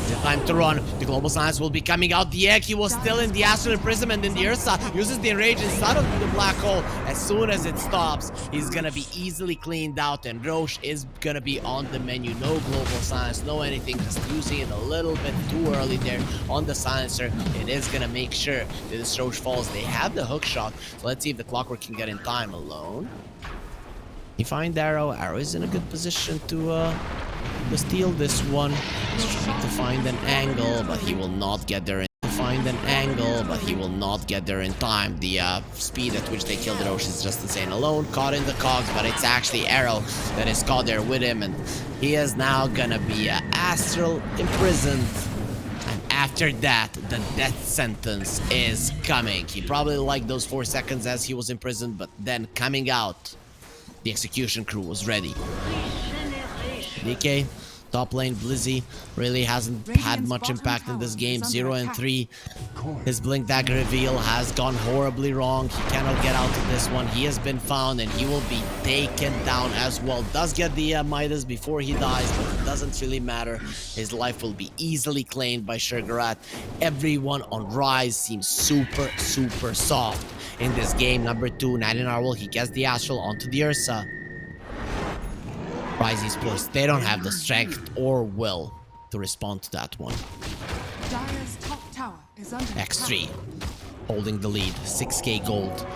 The time to run. The Global Silence will be coming out. The egg, he was still in the Astral Imprisonment, and the Ursa uses the Enrage inside of the Black Hole. As soon as it stops, he's gonna be easily cleaned out, and Roche is gonna be on the menu. No Global Silence, no anything, just using it a little bit too early there on the Silencer. It is gonna make sure that this Roche falls. They have the hook shot, so let's see if the Clockwork can get in time. Alone. You find Arrow. Arrow is in a good position to steal this one. He's trying to find an angle, but he will not get there in time. The speed at which they killed the Roche is just insane. Alone, caught in the cogs, but it's actually Arrow that is caught there with him, and he is now gonna be Astral Imprisoned. And after that, the death sentence is coming. He probably liked those 4 seconds as he was imprisoned, but then coming out, the execution crew was ready. DK, top lane, Blizzy really hasn't had much impact in this game. 0 and 3. His Blink Dagger reveal has gone horribly wrong. He cannot get out of this one. He has been found and he will be taken down as well. Does get the Midas before he dies, but it doesn't really matter. His life will be easily claimed by Sugarat. Everyone on Rise seems super, super soft in this game. Number 2, Narwhal, he gets the Astral onto the Ursa. Rise Esports, they don't have the strength or will to respond to that one. Dire's top tower is under X3 holding the lead. 6k gold.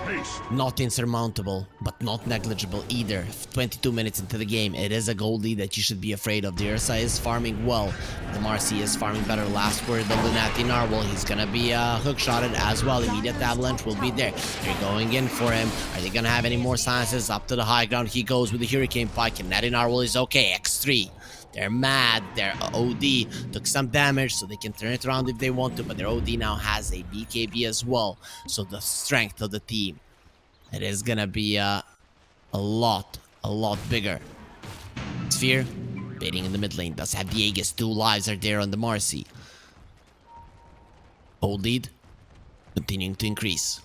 Not insurmountable, but not negligible either. 22 minutes into the game, it is a gold lead that you should be afraid of. The Ursa is farming well. The Marcy is farming better. Last word of the Natty Narwhal. He's gonna be hook-shotted as well. Immediate avalanche will be there. They're going in for him. Are they gonna have any more silences? Up to the high ground he goes with the Hurricane Pike, and Natty Narwhal is okay. X3. They're mad. Their OD took some damage, so they can turn it around if they want to, but their OD now has a BKB as well. So the strength of the team, it is gonna be a lot bigger. Sphere, baiting in the mid lane, does have the Aegis. 2 lives are there on the Marcy. Old lead, continuing to increase.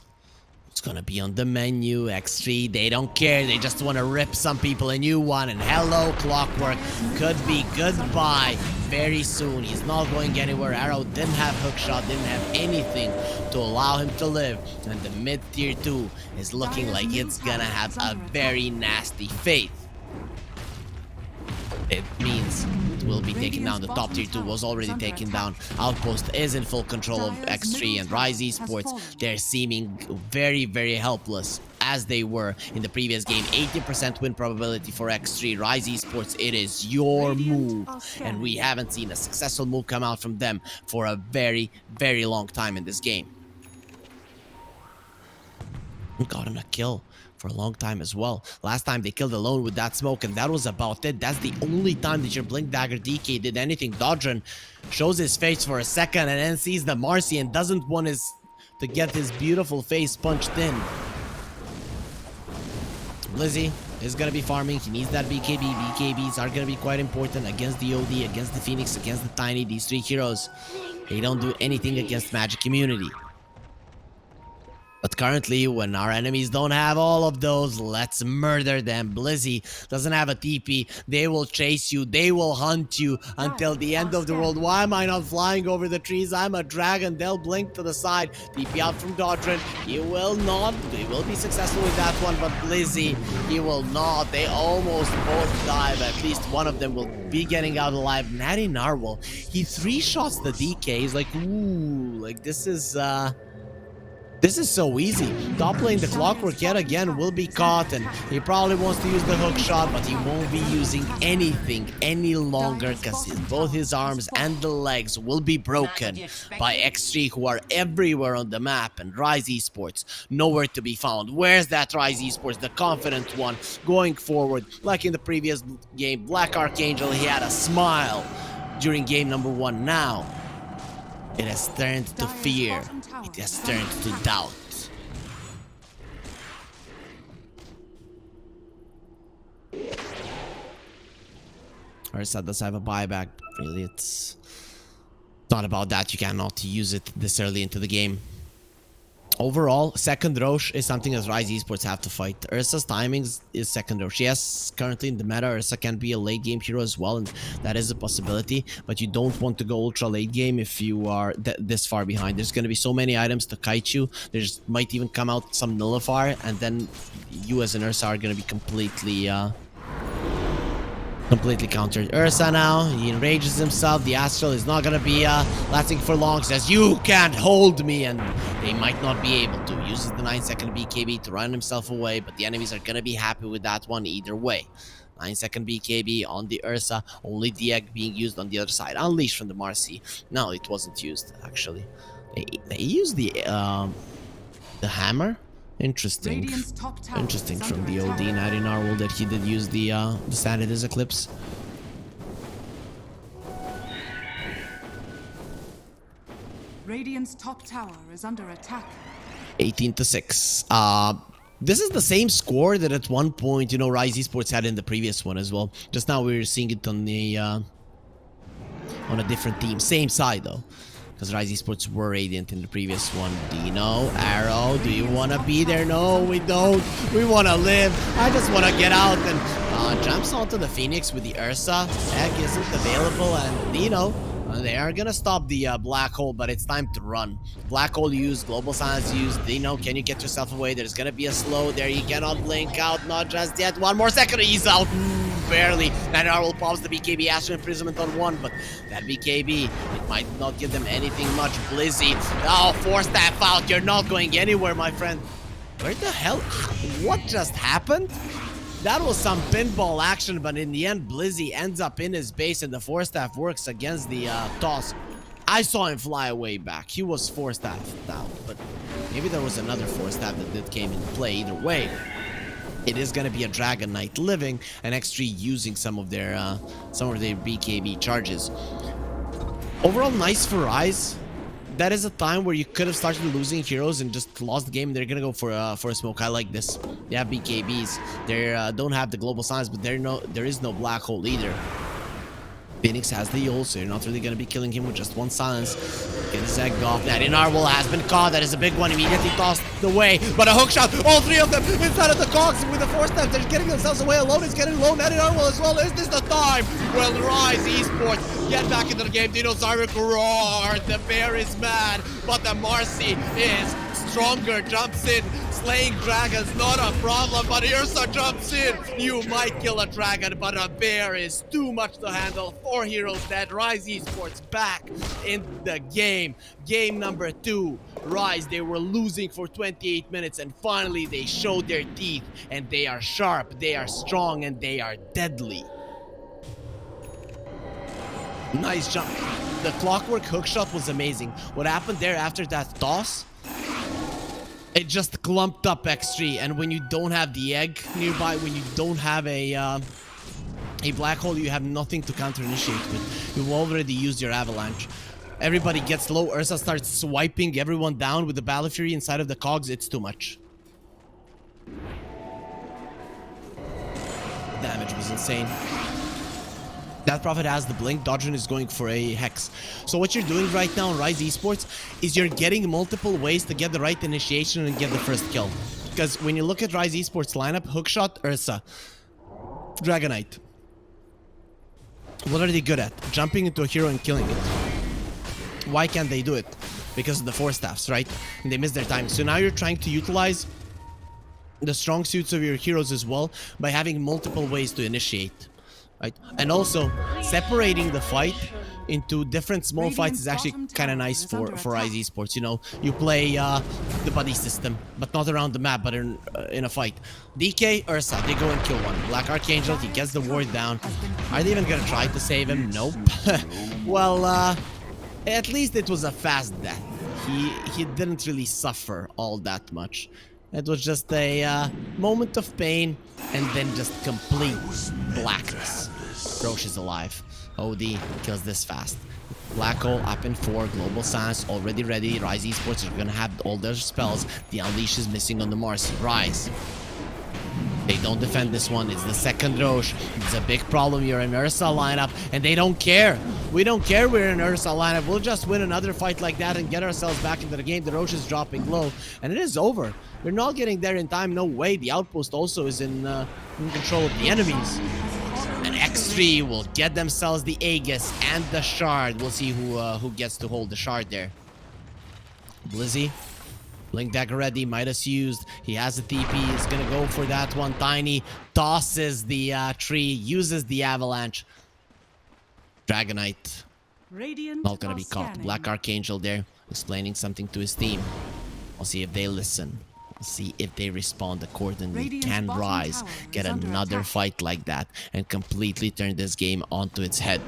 It's gonna be on the menu. X3, they don't care. They just want to rip some people a new one. And hello, Clockwork. Could be goodbye very soon. He's not going anywhere. Arrow didn't have hookshot, didn't have anything to allow him to live. And the mid tier 2 is looking like it's gonna have a very nasty fate. It means it will be taken down. The top tier 2 was already taken down. Outpost is in full control of X3 and Rise Esports. They're seeming very, very helpless as they were in the previous game. 80% win probability for X3. Rise Esports, it is your move. And we haven't seen a successful move come out from them for a very, very long time in this game. Gotten a kill for a long time as well. Last time they killed Alone with that smoke, and that was about it. That's the only time that your Blink Dagger DK did anything. Dodgen shows his face for a second and then sees the Marcy and doesn't want to get his beautiful face punched in. Blizzy is going to be farming. He needs that BKB. BKBs are going to be quite important against the OD, against the Phoenix, against the Tiny. These 3 heroes, they don't do anything against Magic Immunity. But currently, when our enemies don't have all of those, let's murder them. Blizzy doesn't have a TP. They will chase you. They will hunt you until the end of the world. Why am I not flying over the trees? I'm a dragon. They'll blink to the side. TP out from Dodren. He will not. They will be successful with that one, but Blizzy, he will not. They almost both die, but at least one of them will be getting out alive. Natty Narwhal, he 3 shots the DK. He's like, ooh, like this is This is so easy. Top lane, the Clockwork yet again will be caught, and he probably wants to use the hook shot, but he won't be using anything any longer because both his arms and the legs will be broken by X3, who are everywhere on the map, and Rise Esports nowhere to be found. Where's that Rise Esports, the confident one, going forward? Like in the previous game, Black Archangel, he had a smile during game number 1. Now it has turned to fear. It has turned to doubt. Ursa does have a buyback. Really, it's not about that. You cannot use it this early into the game. Overall, second Roche is something that Rise Esports have to fight. Ursa's timings is second Roche. Yes, currently in the meta, Ursa can be a late game hero as well, and that is a possibility. But you don't want to go ultra late game if you are this far behind. There's going to be so many items to kite you. There's might even come out some nullifier, and then you as an Ursa are going to be completely countered. Ursa now, he enrages himself. The Astral is not gonna be lasting for long. Says, you can't hold me, and they might not be able to. Uses the 9-second BKB to run himself away, but the enemies are gonna be happy with that one either way. 9-second BKB on the Ursa, only the egg being used on the other side. Unleashed from the Marcy. No, it wasn't used, actually. They used the hammer? Interesting. Interesting from the OD Night in Narwhal that he did use the Sanity's Eclipse. Radiant's top tower is under attack. 18-6. This is the same score that at one point, you know, Rise Esports had in the previous one as well. Just now we were seeing it on the on a different team. Same side though. Because Rise Esports were Radiant in the previous one. Dino, Arrow, do you want to be there? No, we don't. We want to live. I just want to get out, and jumps onto the Phoenix with the Ursa. Egg isn't available, and Dino, they are going to stop the Black Hole, but it's time to run. Black Hole used, Global Silence used. Dino, can you get yourself away? There's going to be a slow there. You cannot blink out, not just yet. One more second, he's out. Barely. Night Owl pops the BKB Astral Imprisonment on one, but that BKB, it might not give them anything much. Blizzy, oh, force that out. You're not going anywhere, my friend. Where the hell? What just happened? That was some pinball action, but in the end, Blizzy ends up in his base, and the Force Staff works against the toss. I saw him fly away back. He was Force Staffed out, but maybe there was another Force Staff that came into play. Either way, it is going to be a Dragon Knight living, and X3 using some of their BKB charges. Overall, nice for Rise. That is a time where you could have started losing heroes and just lost the game. They're gonna go for a smoke. I like this. They have BKBs. They don't have the global signs, but there is no black hole either. Phoenix has the ult, so you're not really going to be killing him with just one silence. Get his egg off. That Narwhal has been caught. That is a big one. Immediately tossed away. But a hook shot. All three of them inside of the cogs with the force step. They're getting themselves away alone. It's getting low. Narwhal as well. Is this the time? Well, Rise Esports get back into the game. Dino Zarvik roar. The bear is mad. But the Marcy is stronger. Jumps in. Slaying dragons, not a problem, but Ursa jumps in. You might kill a dragon, but a bear is too much to handle. 4 heroes dead. Rise Esports back in the game. Game number 2. Rise, they were losing for 28 minutes, and finally they showed their teeth, and they are sharp, they are strong, and they are deadly. Nice jump. The clockwork hookshot was amazing. What happened there after that toss? It just clumped up X3, and when you don't have the egg nearby, when you don't have a black hole, you have nothing to counter-initiate with. You've already used your avalanche. Everybody gets low. Ursa starts swiping everyone down with the Battle Fury inside of the cogs. It's too much. Damage was insane. That Prophet has the blink. Dodgen is going for a hex. So what you're doing right now in Rise Esports is you're getting multiple ways to get the right initiation and get the first kill. Because when you look at Rise Esports lineup, hookshot, Ursa, Dragon Knight. What are they good at? Jumping into a hero and killing it. Why can't they do it? Because of the force staffs, right? And they miss their time. So now you're trying to utilize the strong suits of your heroes as well by having multiple ways to initiate. Right? And also separating the fight into different small fights is actually kind of nice for Rise Esports. You know, you play the buddy system, but not around the map, but in a fight. DK, Ursa, they go and kill one. Black Archangel, he gets the ward down. Are they even gonna try to save him? Nope. Well, at least it was a fast death. He didn't really suffer all that much. It was just a moment of pain and then just complete blackness. Roche is alive. OD kills this fast. Black Hole up in 4. Global Science already ready. Rise Esports are gonna have all their spells. The Unleash is missing on the Marcy. Rise. They don't defend this one. It's the second Roche. It's a big problem. You're in Ursa lineup, and they don't care. We don't care we're in Ursa lineup. We'll just win another fight like that and get ourselves back into the game. The Roche is dropping low, and it is over. We're not getting there in time. No way. The outpost also is in control of the enemies. And X3 will get themselves the Aegis and the Shard. We'll see who gets to hold the Shard there. Blizzy. Blink dagger ready, Midas used. He has a TP, he's gonna go for that one. Tiny tosses the tree, uses the avalanche. Dragonite, not gonna be caught. Black Archangel there, explaining something to his team. We'll see if they listen. We'll see if they respond accordingly. Can Rise get another fight like that and completely turn this game onto its head?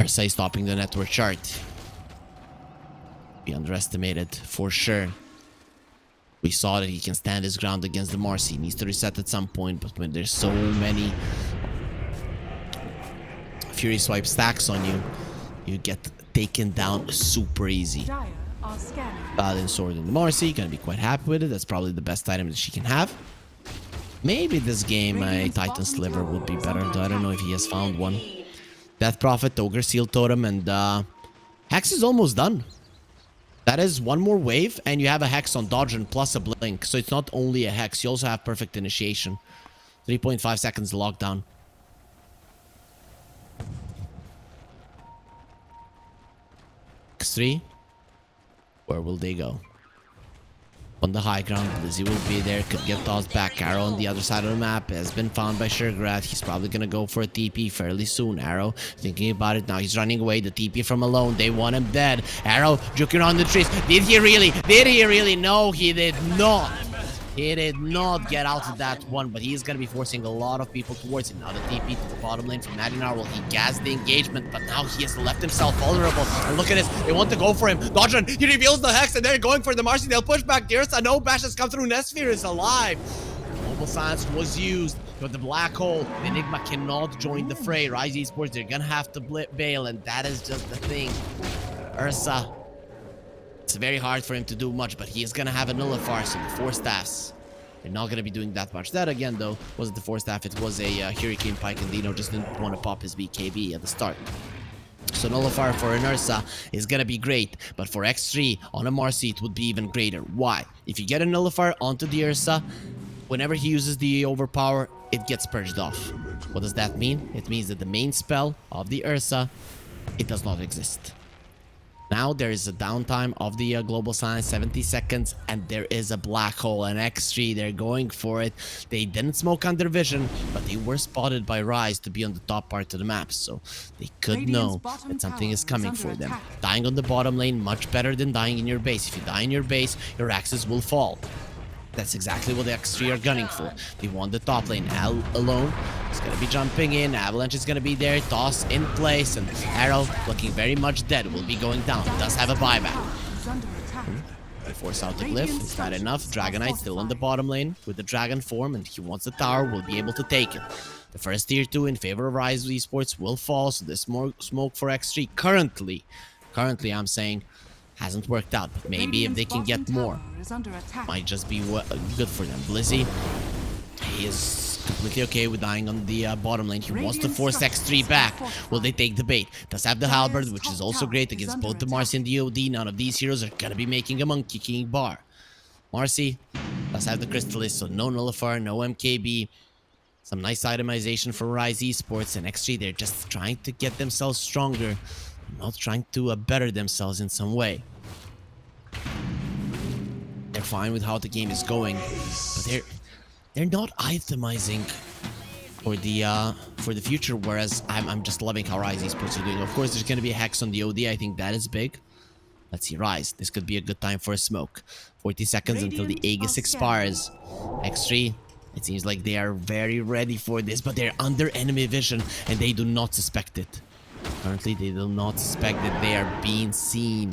Ursa is stopping the network chart. Be underestimated for sure. We saw that he can stand his ground against the Marcy. He needs to reset at some point, but when there's so many Fury Swipe stacks on you, you get taken down super easy. Paladin Sword in the Marcy, gonna be quite happy with it. That's probably the best item that she can have. Maybe this game a Titan Sliver would be better, though I don't know if he has found one. Death Prophet, Ogre Seal Totem, and Hex is almost done. That is one more wave, and you have a Hex on dodge and plus a blink. So it's not only a Hex, you also have perfect initiation. 3.5 seconds lockdown. X3. Where will they go? On the high ground, Lizzie will be there, could get tossed back. Arrow on the other side of the map has been found by Sugargrad. He's probably gonna go for a TP fairly soon. Arrow thinking about it now. He's running away. The TP from alone. They want him dead. Arrow juking on the trees. Did he really? Did he really? No, he did not. He did not get out of that one, but he's gonna be forcing a lot of people towards him. Now the TP to the bottom lane from Madinar. Well, he gassed the engagement, but now he has left himself vulnerable. And look at this, they want to go for him. Dodgen, he reveals the Hex, and they're going for the Marcy. They'll push back. Ursa, no bash has come through. Nesphere is alive. Global Science was used, but the Black Hole, the Enigma cannot join the fray. Rise Esports, they're gonna have to bail, and that is just the thing. Ursa, it's very hard for him to do much, but he is gonna have a Nullifier, so the 4 staffs. They're not gonna be doing that much. That again, though, wasn't the 4 staff. It was a Hurricane Pike, and Dino just didn't want to pop his BKB at the start. So Nullifier for an Ursa is gonna be great, but for X3 on a Marcy, it would be even greater. Why? If you get a Nullifier onto the Ursa, whenever he uses the Overpower, it gets purged off. What does that mean? It means that the main spell of the Ursa, it does not exist. Now there is a downtime of the Global Science, 70 seconds, and there is a Black Hole, and X3, they're going for it. They didn't smoke under vision, but they were spotted by Rise to be on the top part of the map, so they could know that something is coming for them. Dying on the bottom lane, much better than dying in your base. If you die in your base, your axes will fall. That's exactly what the X3 are gunning for. They want the top lane. Al alone is going to be jumping in. Avalanche is going to be there. Toss in place. And Arrow, looking very much dead, will be going down. Does have a buyback. They force out the glyph. It's not enough. Dragonite still on the bottom lane with the dragon form. And he wants the tower. Will be able to take it. The first tier 2 in favor of Rise Esports will fall. So there's more smoke for X3. Currently I'm saying, hasn't worked out, but maybe if they can get more, might just be good for them. Blizzy, he is completely okay with dying on the bottom lane. He wants to force X3 back. Will they take the bait? Does have the Halberd, which is also great against both the Marcy and the OD. None of these heroes are gonna be making a Monkey King bar. Marcy does have the Crystalist, so no Nullifier, no MKB. Some nice itemization for Rise Esports, and X3, they're just trying to get themselves stronger. Not trying to better themselves in some way. They're fine with how the game is going, but they're not itemizing for the future. Whereas I'm just loving how Rise Esports are doing. Of course, there's gonna be a hex on the OD. I think that is big. Let's see, Rise. This could be a good time for a smoke. 40 seconds until the Aegis expires. X3. It seems like they are very ready for this, but they're under enemy vision and they do not suspect it. Currently, they do not suspect that they are being seen.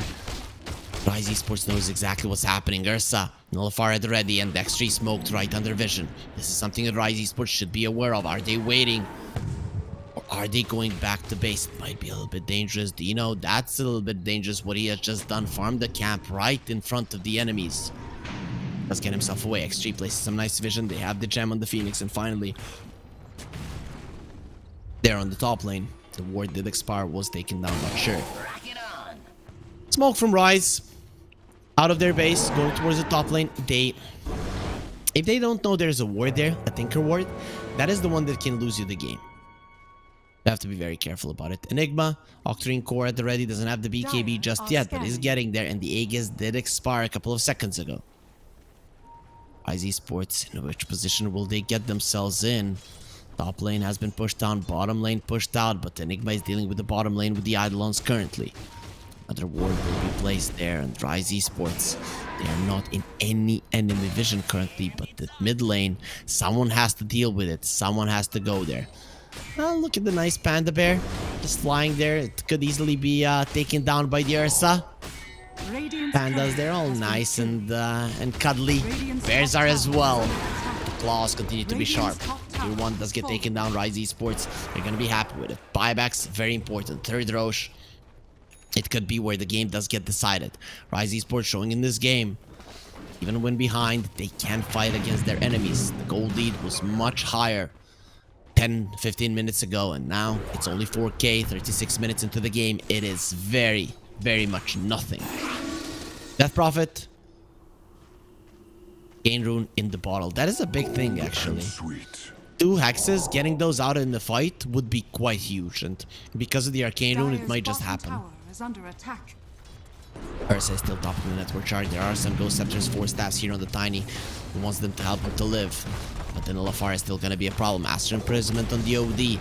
Rise Esports knows exactly what's happening. Ursa, Nullifier at the ready, and X3 smoked right under vision. This is something that Rise Esports should be aware of. Are they waiting? Or are they going back to base? It might be a little bit dangerous. Dino, that's a little bit dangerous what he has just done. Farm the camp right in front of the enemies. Let's get himself away. X3 places some nice vision. They have the gem on the Phoenix, and finally, they're on the top lane. The ward did expire, was taken down, but sure. Smoke from Rise. Out of their base, going towards the top lane. If they don't know there's a ward there, a Tinker ward, that is the one that can lose you the game. You have to be very careful about it. Enigma, Octarine Core at the ready, doesn't have the BKB just yet, but is getting there, and the Aegis did expire a couple of seconds ago. Rise Esports, in which position will they get themselves in? Top lane has been pushed down, bottom lane pushed out, but Enigma is dealing with the bottom lane with the Eidolons currently. Another ward will be placed there, and Rise Esports, they are not in any enemy vision currently, but the mid lane, someone has to deal with it. Someone has to go there. Oh, look at the nice panda bear, just flying there. It could easily be taken down by the Ursa. Pandas, they're all nice and cuddly. Bears are as well. The claws continue to be sharp. Tier 1 does get taken down. Rise Esports, they're gonna be happy with it. Buybacks, very important. Third Roche. It could be where the game does get decided. Rise Esports showing in this game, even when behind, they can fight against their enemies. The gold lead was much higher 10-15 minutes ago, and now it's only 4k, 36 minutes into the game. It is very, very much nothing. Death Prophet. Gain rune in the bottle. That is a big thing, actually. 2 hexes, getting those out in the fight would be quite huge, and because of the arcane rune, it might just happen. Under attack. Ursa is still topping the network chart. There are some Ghost Scepters, 4 staffs here on the Tiny, who wants them to help him to live. But then Nullifier is still gonna be a problem. Astral Imprisonment on the OD,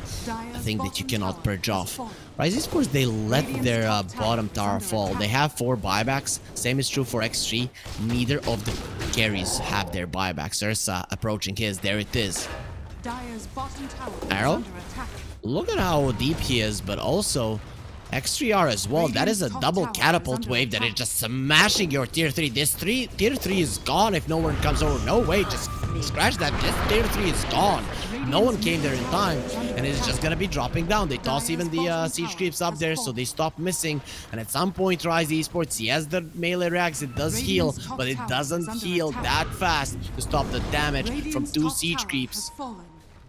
a thing that you cannot purge off. Rise Esports, they let their bottom tower fall. They have 4 buybacks. Same is true for X3. Neither of the carries have their buybacks. Ursa approaching his. There it is. Arrow? Look at how deep he is, but also X3R as well. That is a double catapult wave that is just smashing your tier 3. This tier 3 is gone if no one comes over. No way, just scratch that. This tier 3 is gone. No one came there in time, and it's just gonna be dropping down. They toss even the siege creeps up there, so they stop missing. And at some point, Rise Esports, yes, the melee reacts, it does heal, but it doesn't heal that fast to stop the damage from 2 siege creeps.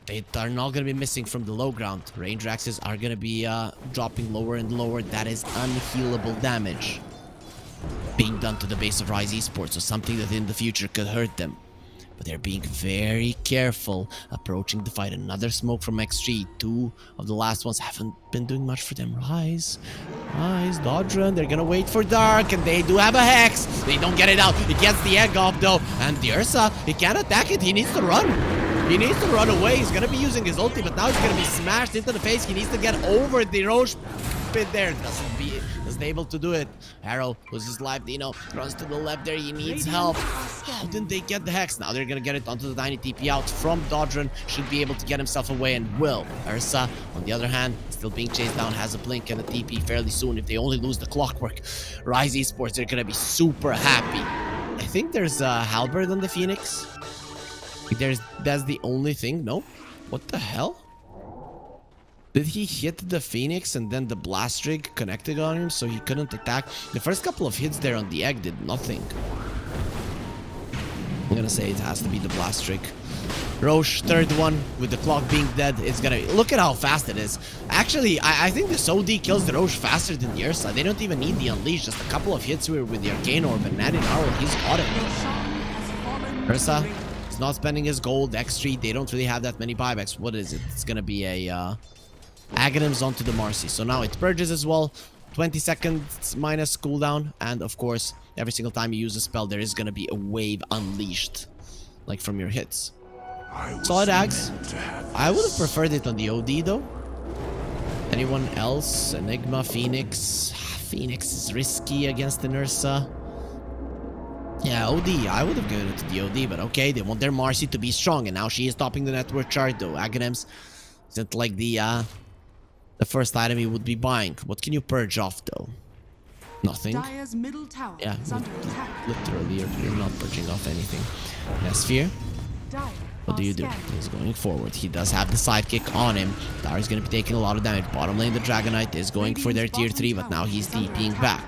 They are not going to be missing from the low ground. Range axes are going to be dropping lower and lower. That is unhealable damage being done to the base of Rise Esports, so something that in the future could hurt them. But they're being very careful approaching the fight. Another smoke from X3. 2 of the last ones haven't been doing much for them. Rise, dodge run. They're gonna wait for Dark, and they do have a Hex. They don't get it out. He gets the egg off though, and the Ursa, he can't attack it. He needs to run. He needs to run away. He's gonna be using his ulti, but now he's gonna be smashed into the face. He needs to get over the Roche pit there. Isn't able to do it. Arrow loses life. Dino runs to the left there. He needs help. How didn't they get the Hex? Now they're gonna get it onto the Tiny. TP out from Dodron. Should be able to get himself away, and will. Ursa, on the other hand, still being chased down, has a blink and a TP fairly soon. If they only lose the clockwork, Rise Esports, they're gonna be super happy. I think there's a Halberd on the Phoenix. That's the only thing. No? What the hell? Did he hit the Phoenix and then the Blast Rig connected on him so he couldn't attack? The first couple of hits there on the egg did nothing. I'm gonna say it has to be the Blast Rig. Roche, third one, with the clock being dead, it's gonna... Look at how fast it is. Actually, I think this OD kills the Roche faster than the Ursa. They don't even need the Unleash. Just a couple of hits with the Arcane Orb, and Natty Narrow, he's got it. Ursa is not spending his gold. X3, they don't really have that many buybacks. What is it? It's gonna be a... Aghanims onto the Marcy. So now it purges as well. 20 seconds minus cooldown. And of course, every single time you use a spell, there is going to be a wave unleashed. Like from your hits. Solid axe. I would have preferred it on the OD though. Anyone else? Enigma, Phoenix. Phoenix is risky against the Nursa. Yeah, OD. I would have given it to the OD, but okay, they want their Marcy to be strong, and now she is topping the network chart, though. Aghanims isn't like the first item he would be buying. What can you purge off, though? Nothing. Dire's middle tower Yeah, is under attack. literally, you're not purging off anything. Yeah, Sphere. Dire What do you do? He's going forward. He does have the sidekick on him. Dire's going to be taking a lot of damage. Bottom lane, the Dragonite is going for their tier 3, but now he's DPing back.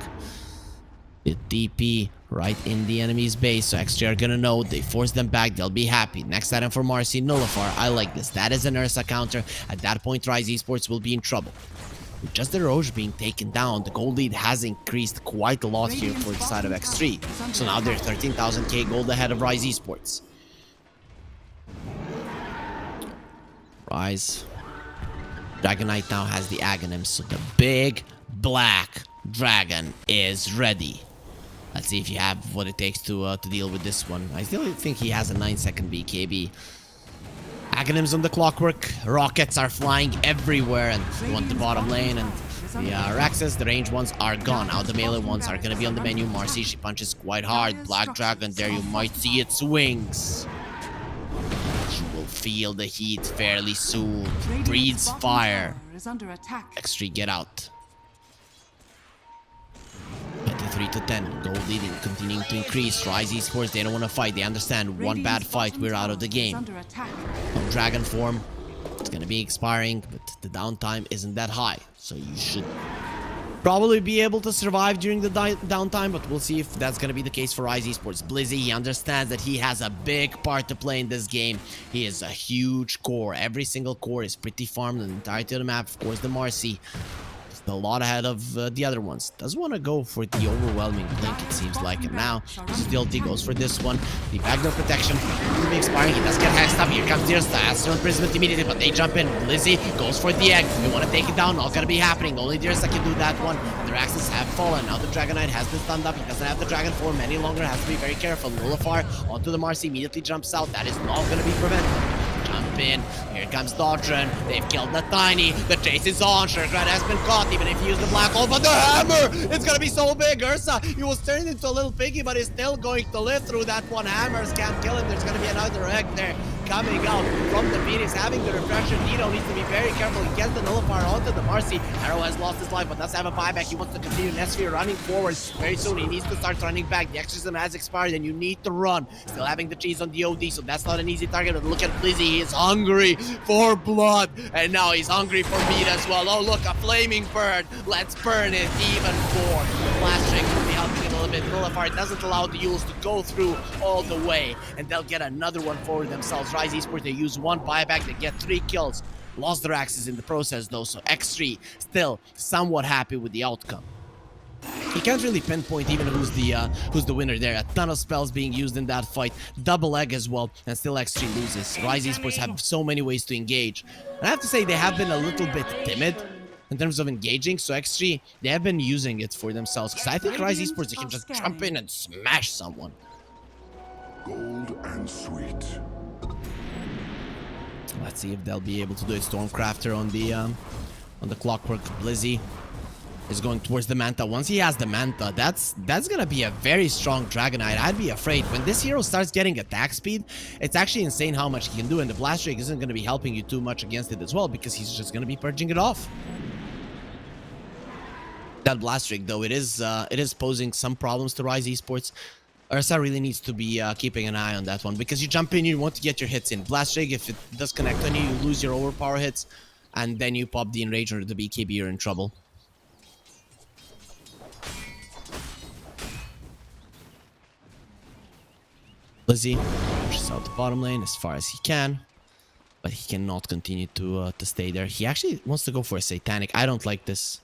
The DP right in the enemy's base, so XG are gonna know. They force them back, they'll be happy. Next item for Marcy, Nullifar. I like this. That is an Ursa counter. At that point, Rise Esports will be in trouble. With just the Roche being taken down, the gold lead has increased quite a lot here for the side of X3. So now they're 13,000k gold ahead of Rise Esports. Rise. Dragonite now has the Aghanims, so the big black dragon is ready. Let's see if you have what it takes to deal with this one. I still think he has a 9-second BKB. Aghanims on the clockwork. Rockets are flying everywhere, and you want the bottom lane, and the Raxes, the range ones are gone. Now the melee ones are going to be on the menu. Marcy, she punches quite hard. Black Dragon, there you might see its wings. You will feel the heat fairly soon. Breathes fire. X3, get out. 23 to 10. Gold leading, continuing to increase. Rise Esports, they don't want to fight. They understand one bad fight, we're out of the game. On Dragon form, it's going to be expiring, but the downtime isn't that high. So you should probably be able to survive during the downtime, but we'll see if that's going to be the case for Rise Esports. Blizzy, he understands that he has a big part to play in this game. He is a huge core. Every single core is pretty farmed in the entirety of the map. Of course, the Marcy a lot ahead of the other ones. Does want to go for the overwhelming blink, it seems like. And now, this is the ulti, goes for this one. The backdoor protection will be expiring. He does get hexed up. Here comes Dirsta. Astral imprisonment immediately, but they jump in. Lizzie goes for the egg. They want to take it down. Not going to be happening. Only Dirsta can do that one. The Raxes have fallen. Now the Dragonite has been stunned up. He doesn't have the Dragon form any longer. Has to be very careful. Nullifar onto the Marcy. Immediately jumps out. That is not going to be prevented. Jump in. Here comes Dodron. They've killed the Tiny. The chase is on. Sugargrad has been caught, even if he used the black hole. But the hammer! It's gonna be so big. Ursa, he was turned into a little piggy, but he's still going to live through that one. Hammers can't kill him. There's gonna be another egg there coming out from the Phoenix, having the refresher. Nito needs to be very careful. He gets the Nullifier onto the Marcy. Arrow has lost his life, but does have a buyback. He wants to continue. Nesphere running forward. Very soon, he needs to start running back. The exorcism has expired, and you need to run. Still having the cheese on the OD, so that's not an easy target. But look at Blizzy. He is hungry for blood, and now he's hungry for meat as well. Oh, look, a flaming bird. Let's burn it even more. The blast ring will be helping it a little bit. Nullifier doesn't allow the Yules to go through all the way, and they'll get another one for themselves. Rise Esports, they use one buyback, they get 3 kills. Lost their axes in the process though, so X3 still somewhat happy with the outcome. He can't really pinpoint even who's the winner there. A ton of spells being used in that fight. Double egg as well, and still X3 loses. Rise Esports have so many ways to engage. And I have to say they have been a little bit timid in terms of engaging, so X3, they have been using it for themselves. Because I think Rise Esports, they can just jump in and smash someone. Gold and sweet. Let's see if they'll be able to do it. Stormcrafter on the clockwork. Blizzy is going towards the Manta. Once he has the Manta, that's gonna be a very strong Dragonite. I'd be afraid. When this hero starts getting attack speed, it's actually insane how much he can do, and the Blast Drake isn't gonna be helping you too much against it as well, because he's just gonna be purging it off. That Blast Drake, though, it is posing some problems to Rise Esports. Ursa really needs to be keeping an eye on that one, because you jump in, you want to get your hits in. Blast Drake, if it does connect on you, you lose your overpower hits, and then you pop the Enrage or the BKB, you're in trouble. Blizzy pushes out the bottom lane as far as he can, but he cannot continue to stay there. He actually wants to go for a Satanic. I don't like this.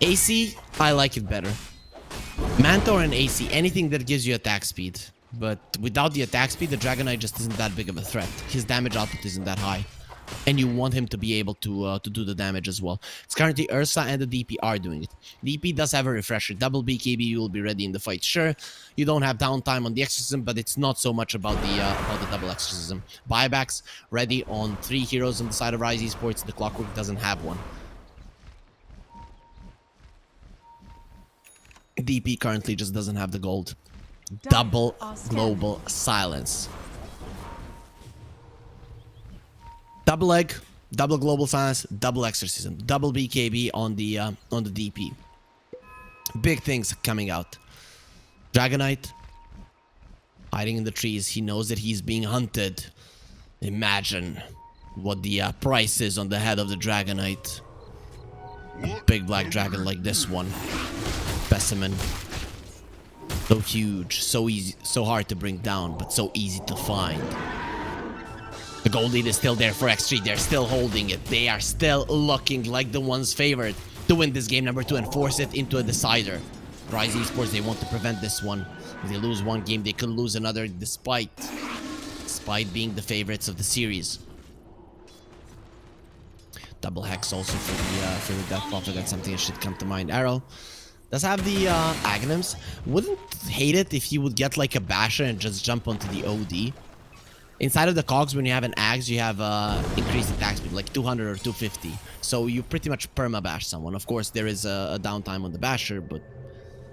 AC, I like it better. Manta or an AC, anything that gives you attack speed. But without the attack speed, the Dragonite just isn't that big of a threat. His damage output isn't that high. And you want him to be able to do the damage as well. It's currently Ursa and the DP are doing it. DP does have a refresher. Double BKB, you will be ready in the fight. Sure, you don't have downtime on the exorcism, but it's not so much about the double exorcism. Buybacks ready on 3 heroes on the side of Rise Esports. The Clockwork doesn't have one. DP currently just doesn't have the gold. Double global silence. Double egg, double global silence, double exorcism, double BKB on the DP. Big things coming out. Dragonite hiding in the trees. He knows that he's being hunted. Imagine what the price is on the head of the Dragonite. A big black dragon like this one. Specimen. So huge, so easy, so hard to bring down, but so easy to find. The gold lead is still there for X3. They're still holding it. They are still looking like the ones favored to win this game number 2 and force it into a decider. Rise Esports, they want to prevent this one. If they lose one game, they could lose another despite being the favorites of the series. Double hex also for the death buff. That's something that should come to mind. Arrow does have the Aghanims. Wouldn't hate it if he would get like a basher and just jump onto the OD. Inside of the cogs, when you have an axe, you have increased attack speed, like 200 or 250. So you pretty much perma-bash someone. Of course, there is a downtime on the basher, but,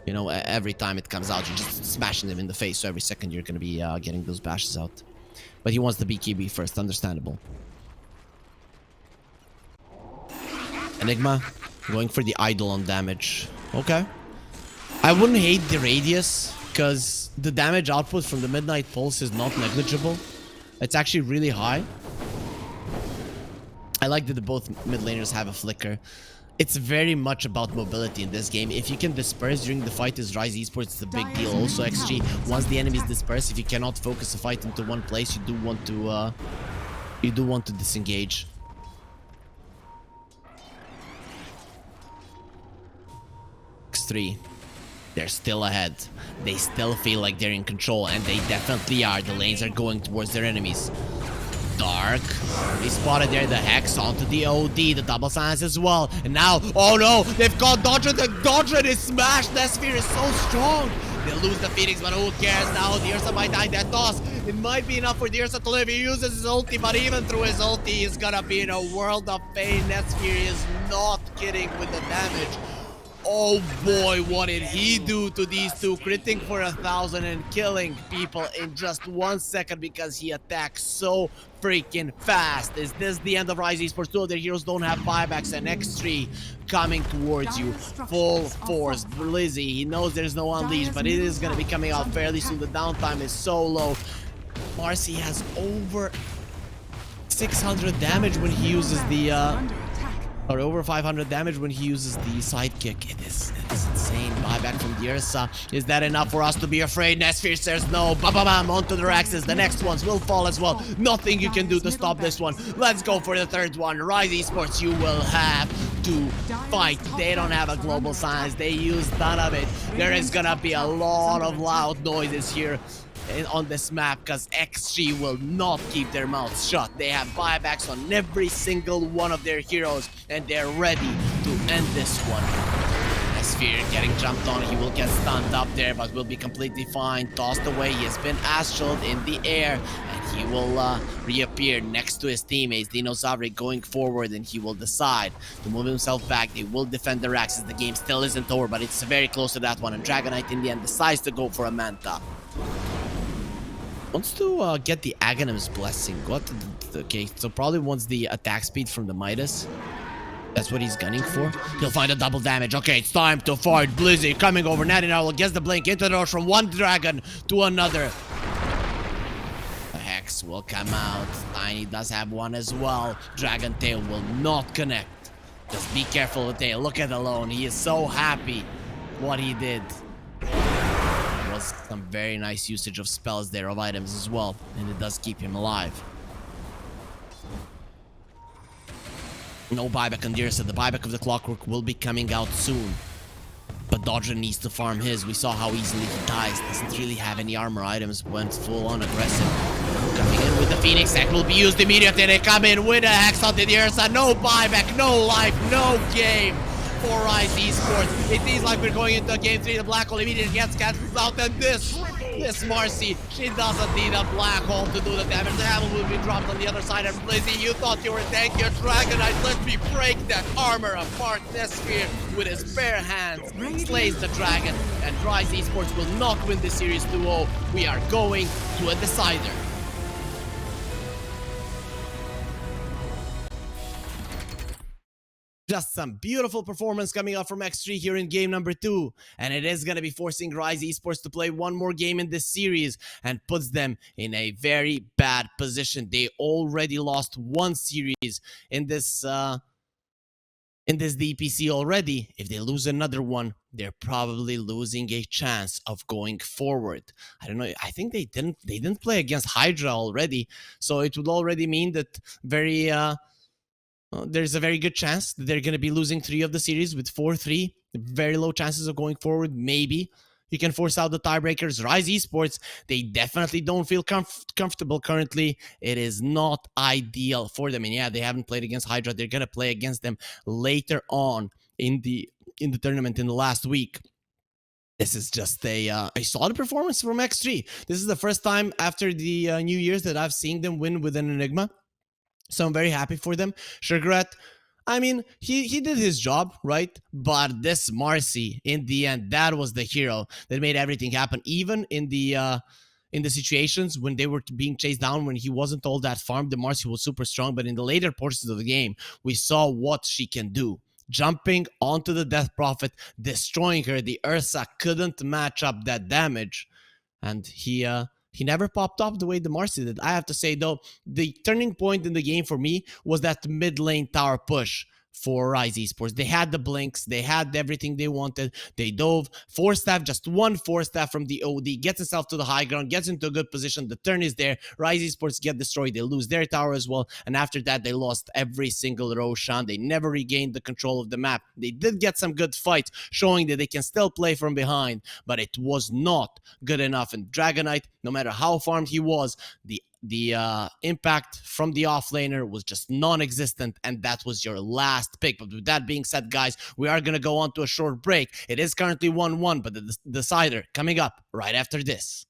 you know, every time it comes out, you're just smashing them in the face. So every second, you're going to be getting those bashes out. But he wants the BKB first, understandable. Enigma, going for the idol on damage. Okay. I wouldn't hate the radius, because the damage output from the Midnight Pulse is not negligible. It's actually really high. I like that both mid laners have a flicker. It's very much about mobility in this game. If you can disperse during the fight as Rise Esports, it's a big deal. Also, XG, once the enemies disperse, if you cannot focus a fight into one place, you do want to disengage. X3. They're still ahead. They still feel like they're in control, and they definitely are. The lanes are going towards their enemies. Dark. They spotted there the Hex onto the OD, the double silence as well. And now, oh no, they've got Dodger. The Dodger is smashed. That sphere is so strong. They lose the Phoenix, but who cares now? The Ursa might die. That toss, it might be enough for the Ursa to live. He uses his ulti, but even through his ulti, he's gonna be in a world of pain. That sphere is not kidding with the damage. Oh boy, what did he do to these two? Critting for 1,000 and killing people in just 1 second because he attacks so freaking fast. Is this the end of Rise Esports? 2 of their heroes don't have buybacks, and X3 coming towards you full force. Blizzy, he knows there's no unleash, but it is going to be coming out fairly soon. The downtime is so low. Marcy has over 600 damage when he uses the or over 500 damage when he uses the sidekick. It is insane. Buyback from the Ursa. Is that enough for us to be afraid? Nesfear says no. Bam, onto the Raxes. The next ones will fall as well. Nothing you can do to stop this one. Let's go for the third one. Rise Esports, you will have to fight. They don't have a global silence. They use none of it. There is gonna be a lot of loud noises here on this map, because XG will not keep their mouths shut. They have buybacks on every single one of their heroes, and they're ready to end this one. Sphere getting jumped on. He will get stunned up there, but will be completely fine. Tossed away. He has been astraled in the air, and he will reappear next to his teammates. Dinosaur going forward, and he will decide to move himself back. They will defend the Raxes. The game still isn't over, but it's very close to that one. And Dragonite in the end decides to go for a Manta. Wants to get the Aghanim's blessing. What? Okay, so probably wants the attack speed from the Midas. That's what he's gunning for. He'll find a double damage. Okay, it's time to fight. Blizzy coming over. Natty now gets the blink into the rush from one dragon to another. The Hex will come out. Tiny does have one as well. Dragon Tail will not connect. Just be careful with Tail. Look at Alone. He is so happy what he did. Was some very nice usage of spells there, of items as well, and it does keep him alive. No buyback on the Ursa. The buyback of the Clockwork will be coming out soon, but Dodger needs to farm his. We saw how easily he dies. Doesn't really have any armor items. Went full on aggressive. Coming in with the Phoenix Tech will be used immediately. They come in with a Hex onto the Ursa. No buyback, no life, no game for Rise Esports. It seems like we're going into game 3. The black hole immediately gets cancelled out, and this Marcy, she doesn't need a black hole to do the damage. The hammer will be dropped on the other side, and Blizzy, you thought you were tanky. Your Dragonite, let me break that armor apart. Nesphere with his bare hands slays the dragon, and Rise Esports will not win this series 2-0. We are going to a decider. Just some beautiful performance coming up from X3 here in game number 2. And it is going to be forcing Rise Esports to play one more game in this series and puts them in a very bad position. They already lost one series in this DPC already. If they lose another one, they're probably losing a chance of going forward. I don't know. I think they didn't play against Hydra already. So it would already mean that there's a very good chance that they're going to be losing 3 of the series with 4-3. Very low chances of going forward. Maybe you can force out the tiebreakers. Rise Esports, they definitely don't feel comfortable currently. It is not ideal for them. And yeah, they haven't played against Hydra. They're going to play against them later on in the tournament in the last week. This is just a solid performance from X3. This is the first time after the New Year's that I've seen them win with an Enigma. So I'm very happy for them. Sugaret, I mean, he did his job, right? But this Marcy, in the end, that was the hero that made everything happen. Even in the situations when they were being chased down, when he wasn't all that farmed, the Marcy was super strong. But in the later portions of the game, we saw what she can do. Jumping onto the Death Prophet, destroying her. The Ursa couldn't match up that damage. And he never popped up the way the Marcy did. I have to say, though, the turning point in the game for me was that mid lane tower push for Rise Esports. They had the blinks. They had everything they wanted. They dove. 4-staff, just one 4-staff from the OD. Gets himself to the high ground. Gets into a good position. The turn is there. Rise Esports get destroyed. They lose their tower as well. And after that, they lost every single Roshan. They never regained the control of the map. They did get some good fights, showing that they can still play from behind. But it was not good enough. And Dragonite, no matter how farmed he was, the impact from the offlaner was just non-existent, and that was your last pick. But with that being said, guys, we are going to go on to a short break. It is currently 1-1, but the decider coming up right after this.